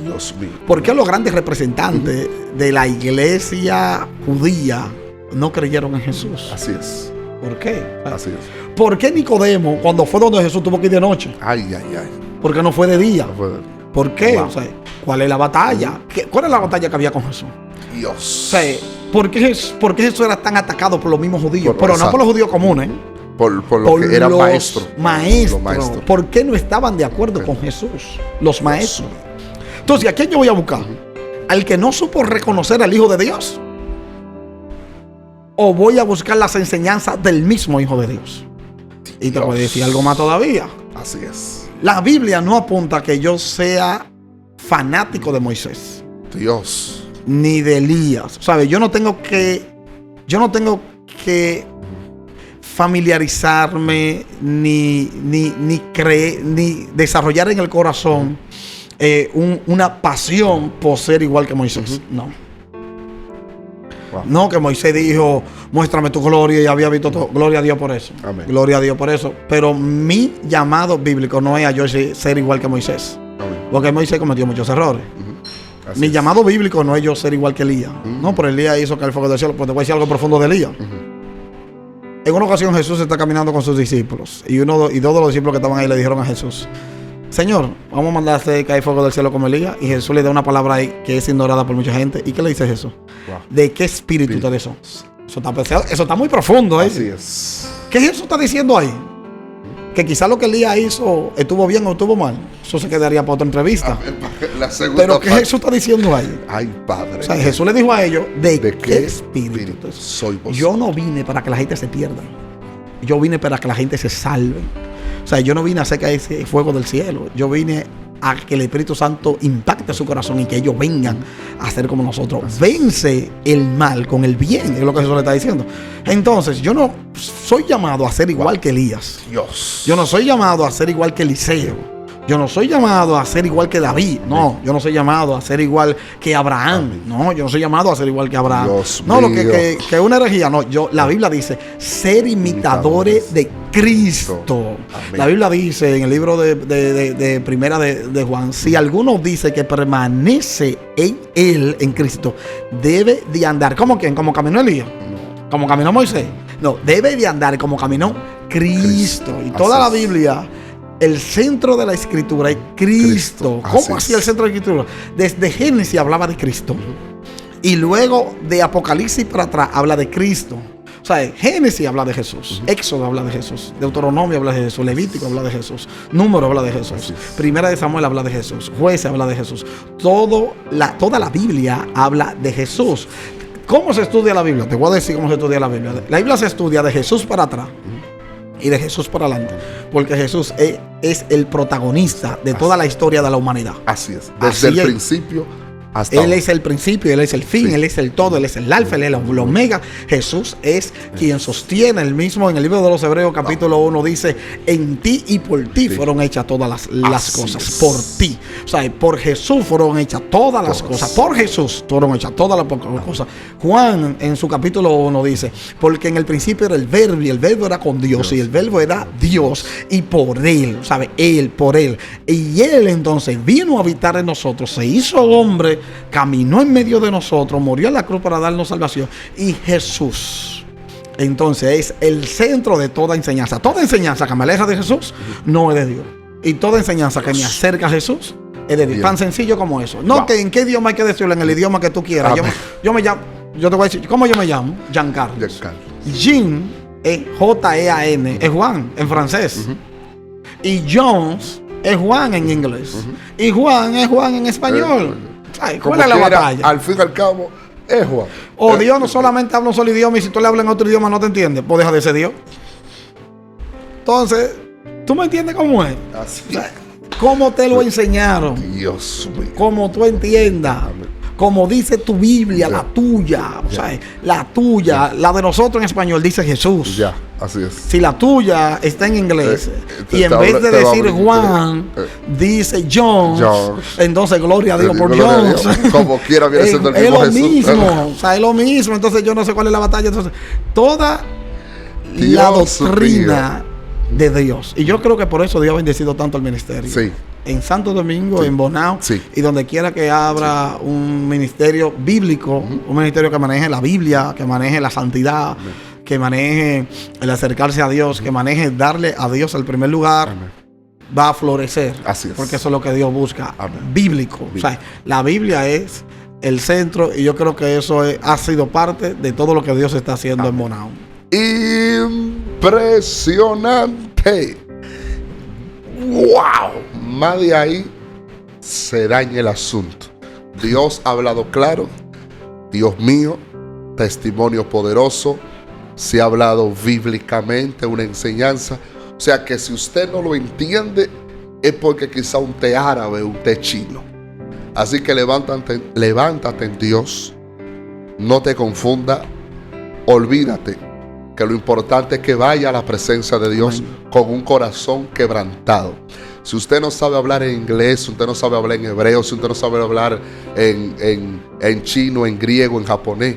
[SPEAKER 2] Dios mío.
[SPEAKER 1] ¿Por qué los grandes representantes de la iglesia judía no creyeron en Jesús?
[SPEAKER 2] Así es.
[SPEAKER 1] ¿Por qué?
[SPEAKER 2] Así es.
[SPEAKER 1] ¿Por qué Nicodemo, cuando fue donde Jesús, tuvo que ir de noche?
[SPEAKER 2] Ay.
[SPEAKER 1] ¿Por qué no fue de día? ¿Por qué?
[SPEAKER 2] Wow.
[SPEAKER 1] O sea, ¿cuál es la batalla? ¿Cuál es la batalla que había con Jesús?
[SPEAKER 2] Dios.
[SPEAKER 1] O sea, ¿por qué Jesús era tan atacado por los mismos judíos? Pero no por los judíos comunes.
[SPEAKER 2] Por lo que eran maestros.
[SPEAKER 1] Maestros. ¿Por qué no estaban de acuerdo con Jesús? Los maestros. Entonces, ¿a quién yo voy a buscar? ¿Al que no supo reconocer al Hijo de Dios? ¿O voy a buscar las enseñanzas del mismo Hijo de Dios? Y te voy a decir algo más todavía.
[SPEAKER 2] Así es.
[SPEAKER 1] La Biblia no apunta a que yo sea fanático de Moisés.
[SPEAKER 2] Dios.
[SPEAKER 1] Ni de Elías. ¿Sabes? Yo no tengo que familiarizarme ni creer, ni desarrollar en el corazón una pasión por ser igual que Moisés. No. Wow. No, que Moisés dijo, muéstrame tu gloria, y había visto todo. Gloria a Dios por eso.
[SPEAKER 2] Amén.
[SPEAKER 1] Gloria a Dios por eso. Pero mi llamado bíblico no es a yo ser igual que Moisés.
[SPEAKER 2] Amén.
[SPEAKER 1] Porque Moisés cometió muchos errores. Mi llamado bíblico no es yo ser igual que Elías. No, pero Elías hizo caer el fuego del cielo. Pues te voy a decir algo profundo de Elías. En una ocasión Jesús está caminando con sus discípulos. Y dos de los discípulos que estaban ahí le dijeron a Jesús, Señor, vamos a mandar a caer fuego del cielo como Elías. Y Jesús le da una palabra ahí que es ignorada por mucha gente. ¿Y qué le dice Jesús? Wow. ¿De qué espíritu ustedes son? Eso está muy profundo.
[SPEAKER 2] Así es.
[SPEAKER 1] ¿Qué Jesús está diciendo ahí? Que quizás lo que Elías hizo estuvo bien o estuvo mal. Eso se quedaría para otra entrevista. Pero ¿qué Jesús está diciendo ahí?
[SPEAKER 2] Ay, Padre.
[SPEAKER 1] O sea, Jesús le dijo a ellos, ¿de qué espíritu
[SPEAKER 2] soy vos?
[SPEAKER 1] Yo no vine para que la gente se pierda. Yo vine para que la gente se salve. O sea, yo no vine a hacer caer ese fuego del cielo. Yo vine a que el Espíritu Santo impacte su corazón y que ellos vengan a ser como nosotros. Vence el mal con el bien, es lo que Jesús le está diciendo. Entonces, yo no soy llamado a ser igual que Elías.
[SPEAKER 2] Dios.
[SPEAKER 1] Yo no soy llamado a ser igual que Eliseo. Yo no soy llamado a ser igual que David. No, yo no soy llamado a ser igual que Abraham. No, yo no soy llamado a ser igual que Abraham.
[SPEAKER 2] Dios
[SPEAKER 1] no, lo
[SPEAKER 2] mío.
[SPEAKER 1] que es una herejía. No, la Biblia dice ser imitadores de Cristo.
[SPEAKER 2] Amén.
[SPEAKER 1] La Biblia dice en el libro de Primera de Juan, si alguno dice que permanece en él, en Cristo, debe de andar. ¿Cómo quién? ¿Como caminó Elías? ¿Como caminó Moisés? No, debe de andar como caminó Cristo. Y toda la Biblia, el centro de la Escritura es Cristo. ¿Cómo así el centro de la Escritura? Desde Génesis hablaba de Cristo. Y luego de Apocalipsis para atrás habla de Cristo. O sea, Génesis habla de Jesús, Éxodo habla de Jesús, Deuteronomio habla de Jesús, Levítico habla de Jesús, Número habla de Jesús, Primera de Samuel habla de Jesús, Jueces habla de Jesús. Toda la Biblia habla de Jesús. ¿Cómo se estudia la Biblia? Te voy a decir cómo se estudia la Biblia. La Biblia se estudia de Jesús para atrás y de Jesús para adelante, porque Jesús es el protagonista de toda la historia de la humanidad.
[SPEAKER 2] Así es, desde el principio hasta
[SPEAKER 1] Él es el principio, Él es el fin, Él es el todo, Él es el alfa, Él es el omega. Jesús es quien sostiene. El mismo en el libro de los Hebreos capítulo 1 dice: en ti y por ti fueron hechas todas las cosas, por ti. O sea, por Jesús fueron hechas todas las cosas, por Jesús fueron hechas todas las cosas. Juan en su capítulo 1 dice: porque en el principio era el verbo, y el verbo era con Dios, y el verbo era Dios, y por Él, ¿sabe? Él, por Él. Y Él entonces vino a habitar en nosotros, se hizo hombre, caminó en medio de nosotros, murió en la cruz para darnos salvación. Y Jesús entonces es el centro de toda enseñanza. Toda enseñanza que me aleja de Jesús no es de Dios, y toda enseñanza que me acerca a Jesús es de Dios. Tan sencillo como eso. No, que en qué idioma hay que decirlo, en el idioma que tú quieras. Yo me llamo, yo te voy a decir ¿cómo yo me llamo? Giancarlos. Jean es J-E-A-N, es Juan en francés. Y Jones es Juan en inglés. Y Juan es Juan en español. Ay, ¿cuál es la batalla?
[SPEAKER 2] Al fin y al cabo, es Juan.
[SPEAKER 1] O Dios no solamente habla un solo idioma, y si tú le hablas en otro idioma no te entiendes, pues deja de ser Dios. Entonces, ¿tú me entiendes cómo es?
[SPEAKER 2] Así.
[SPEAKER 1] O sea, ¿cómo te lo enseñaron?
[SPEAKER 2] Dios mío.
[SPEAKER 1] Como tú entiendas. Como dice tu Biblia, la tuya. O sea, la tuya, la de nosotros en español dice Jesús.
[SPEAKER 2] Ya, así es.
[SPEAKER 1] Si la tuya está en inglés y en vez de decir Juan, dice John, entonces gloria a Dios por John.
[SPEAKER 2] Como quiera viene siendo el mismo Jesús.
[SPEAKER 1] Es lo mismo, o sea, es lo mismo. Entonces yo no sé cuál es la batalla. Entonces, toda la doctrina de Dios. Y yo creo que por eso Dios ha bendecido tanto el ministerio.
[SPEAKER 2] Sí.
[SPEAKER 1] En Santo Domingo, en Bonao, y donde quiera que abra un ministerio bíblico, un ministerio que maneje la Biblia, que maneje la santidad, que maneje el acercarse a Dios, que maneje darle a Dios el primer lugar, va a florecer.
[SPEAKER 2] Así es.
[SPEAKER 1] Porque eso es lo que Dios busca, bíblico. O sea, la Biblia es el centro, y yo creo que eso ha sido parte de todo lo que Dios está haciendo en Bonao.
[SPEAKER 2] Impresionante. ¡Wow! Más de ahí se daña el asunto. Dios ha hablado claro. Dios mío, testimonio poderoso. Se ha hablado bíblicamente, una enseñanza. O sea que si usted no lo entiende, es porque quizá un té árabe, un té chino. Así que levántate en Dios. No te confunda. Olvídate que lo importante es que vaya a la presencia de Dios con un corazón quebrantado. Si usted no sabe hablar en inglés, si usted no sabe hablar en hebreo, si usted no sabe hablar en chino, en griego, en japonés,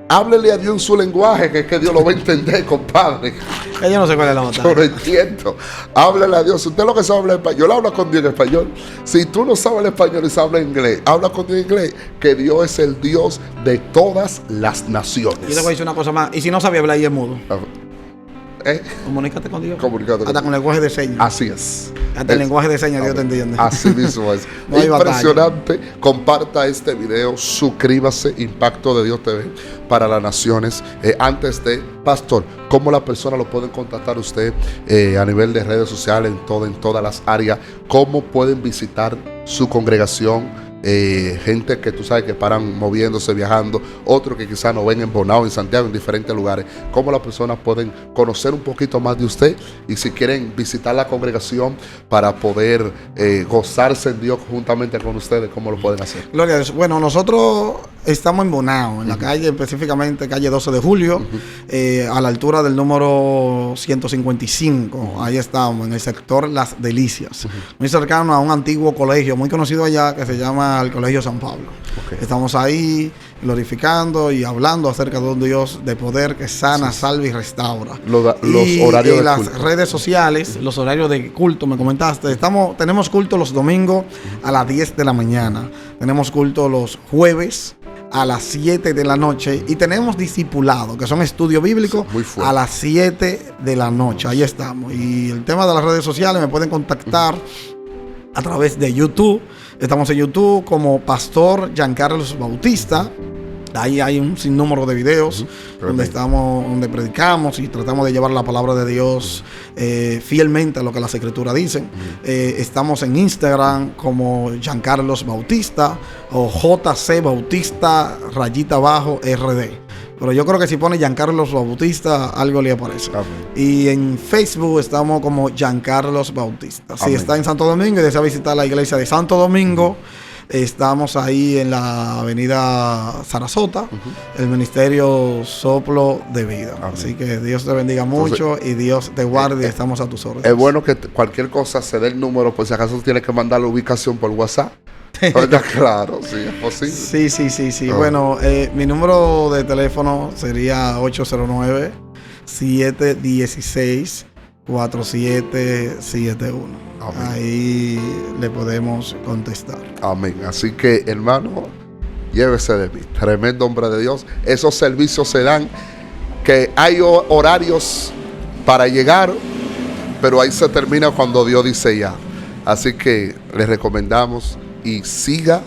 [SPEAKER 2] háblele a Dios en su lenguaje, que es que Dios lo va a entender, compadre.
[SPEAKER 1] Yo no sé cuál es la batalla.
[SPEAKER 2] Yo lo entiendo. Háblele a Dios. Si usted lo que sabe hablar español, habla con Dios en español. Si tú no sabes el español y sabes inglés, habla con Dios en inglés, que Dios es el Dios de todas las naciones.
[SPEAKER 1] Yo te voy a decir una cosa más. Y si no sabía hablar y es mudo,
[SPEAKER 2] comunícate
[SPEAKER 1] con Dios.
[SPEAKER 2] Hasta
[SPEAKER 1] con lenguaje de señas.
[SPEAKER 2] Así es.
[SPEAKER 1] Hasta el lenguaje de señas Dios te entiende.
[SPEAKER 2] Así mismo es.
[SPEAKER 1] No hay
[SPEAKER 2] impresionante. Batalla. Comparta este video. Suscríbase. Impacto de Dios TV para las naciones. Antes de, pastor, ¿cómo las personas lo pueden contactar usted a nivel de redes sociales, en todas las áreas? ¿Cómo pueden visitar su congregación? gente que tú sabes que paran moviéndose, viajando, otros que quizás nos ven en Bonao, en Santiago, en diferentes lugares. ¿Cómo las personas pueden conocer un poquito más de usted? Y si quieren visitar la congregación para poder gozarse en Dios juntamente con ustedes, ¿cómo lo pueden hacer?
[SPEAKER 1] Gloria a Dios. Bueno, nosotros estamos en Bonao, en la calle, específicamente calle 12 de Julio, a la altura del número 155. Ahí estamos, en el sector Las Delicias. Muy cercano a un antiguo colegio muy conocido allá que se llama el Colegio San Pablo. Estamos ahí glorificando y hablando acerca de un Dios de poder que sana, salva y restaura.
[SPEAKER 2] Los horarios de
[SPEAKER 1] las
[SPEAKER 2] culto.
[SPEAKER 1] Redes sociales, los horarios de culto, me comentaste. Tenemos culto los domingos a las 10 de la mañana. Tenemos culto los jueves a las 7 de la noche. Y tenemos discipulado, que son estudios bíblicos, a las 7 de la noche. Ahí estamos. Y el tema de las redes sociales, me pueden contactar a través de YouTube. Estamos en YouTube como Pastor Giancarlos Bautista. Ahí hay un sinnúmero de videos donde predicamos y tratamos de llevar la palabra de Dios fielmente a lo que las Escrituras dicen. Estamos en Instagram como Giancarlos Bautista o JC Bautista _RD. Pero yo creo que si pone Giancarlos Bautista, algo le aparece. Y en Facebook estamos como Giancarlos Bautista. Si está en Santo Domingo y desea visitar la iglesia de Santo Domingo, estamos ahí en la avenida Sarasota, el ministerio Soplo de Vida. Así que Dios te bendiga mucho. Entonces, y Dios te guarde y estamos a tus órdenes.
[SPEAKER 2] Es bueno que cualquier cosa se dé el número, por si acaso tienes que mandar la ubicación por WhatsApp. Claro, sí, es posible.
[SPEAKER 1] Sí. Bueno, mi número de teléfono sería 809-716-4771. Ahí le podemos contestar.
[SPEAKER 2] Amén. Así que, hermano, llévese de mí. Tremendo hombre de Dios. Esos servicios se dan, que hay horarios para llegar, pero ahí se termina cuando Dios dice ya. Así que les recomendamos y siga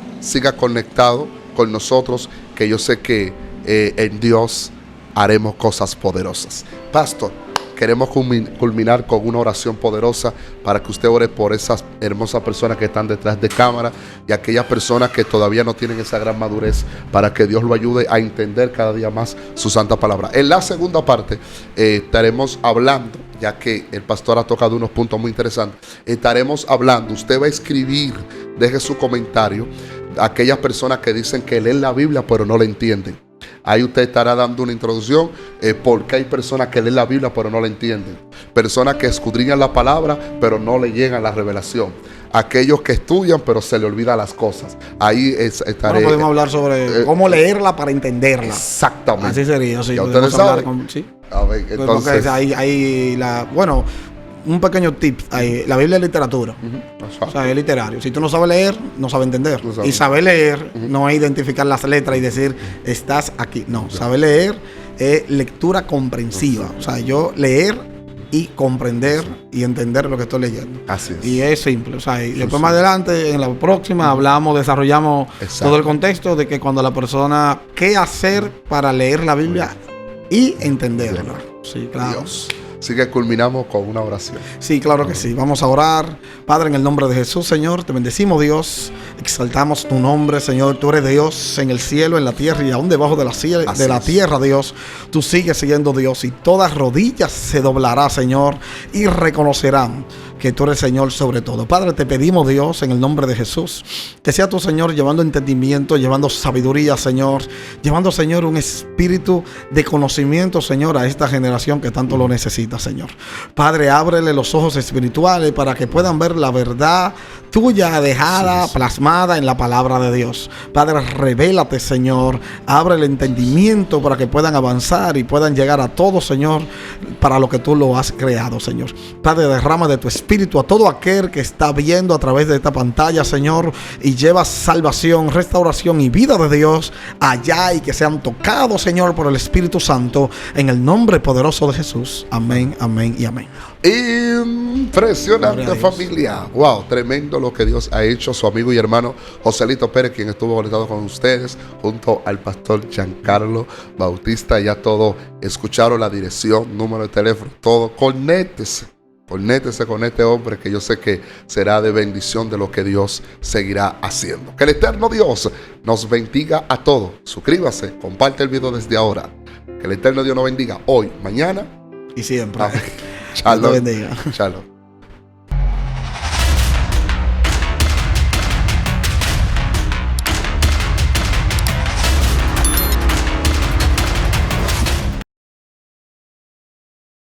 [SPEAKER 2] conectado con nosotros, que yo sé que en Dios haremos cosas poderosas. Pastor, queremos culminar con una oración poderosa para que usted ore por esas hermosas personas que están detrás de cámara y aquellas personas que todavía no tienen esa gran madurez, para que Dios lo ayude a entender cada día más su santa palabra. En la segunda parte estaremos hablando, ya que el pastor ha tocado unos puntos muy interesantes, estaremos hablando, usted va a escribir, deje su comentario, aquellas personas que dicen que leen la Biblia pero no la entienden. Ahí usted estará dando una introducción porque hay personas que leen la Biblia pero no la entienden. Personas que escudriñan la palabra pero no le llegan la revelación. Aquellos que estudian pero se le olvidan las cosas. Ahí estaré.
[SPEAKER 1] Bueno, podemos hablar sobre cómo leerla para entenderla.
[SPEAKER 2] Exactamente.
[SPEAKER 1] Así sería. Sí,
[SPEAKER 2] ya ustedes saben.
[SPEAKER 1] Sí.
[SPEAKER 2] A ver, entonces.
[SPEAKER 1] Un pequeño tip. La Biblia es literatura. O sea, es literario. Si tú no sabes leer, no sabes entender. Y saber leer no es identificar las letras y decir, estás aquí. No, saber leer es lectura comprensiva. O sea, yo leer y comprender y entender lo que estoy leyendo.
[SPEAKER 2] Así es.
[SPEAKER 1] Y es simple. O sea, y después más adelante, en la próxima, desarrollamos todo el contexto de que cuando la persona, ¿qué hacer para leer la Biblia y entenderla? Sí, claro.
[SPEAKER 2] Dios. Así que culminamos con una oración.
[SPEAKER 1] Sí, claro que sí. Vamos a orar. Padre, en el nombre de Jesús, Señor, te bendecimos, Dios. Exaltamos tu nombre, Señor. Tú eres Dios en el cielo, en la tierra y aún debajo de la tierra, Dios. Tú sigues siendo Dios y todas rodillas se doblará, Señor, y reconocerán que tú eres Señor sobre todo. Padre, te pedimos, Dios, en el nombre de Jesús, que sea tu Señor llevando entendimiento, llevando sabiduría, Señor, llevando, Señor, un espíritu de conocimiento, Señor, a esta generación que tanto lo necesita, Señor. Padre, ábrele los ojos espirituales para que puedan ver la verdad tuya dejada, plasmada en la palabra de Dios. Padre, revélate, Señor, abre el entendimiento para que puedan avanzar y puedan llegar a todo, Señor, para lo que tú lo has creado, Señor. Padre, derrama de tu espíritu a todo aquel que está viendo a través de esta pantalla, Señor, y lleva salvación, restauración y vida de Dios allá, y que sean tocados, Señor, por el Espíritu Santo, en el nombre poderoso de Jesús. Amén, amén y amén.
[SPEAKER 2] Impresionante, familia. Wow, tremendo lo que Dios ha hecho. Su amigo y hermano Joselito Pérez, quien estuvo conectado con ustedes, junto al pastor Giancarlo Bautista. Ya todo escucharon, la dirección, número de teléfono, todo. Conéctese. Conéctese con este hombre que yo sé que será de bendición de lo que Dios seguirá haciendo. Que el eterno Dios nos bendiga a todos. Suscríbase, comparte el video desde ahora. Que el eterno Dios nos bendiga hoy, mañana
[SPEAKER 1] y siempre.
[SPEAKER 2] Shalom.
[SPEAKER 1] Dios te bendiga.
[SPEAKER 2] Shalom.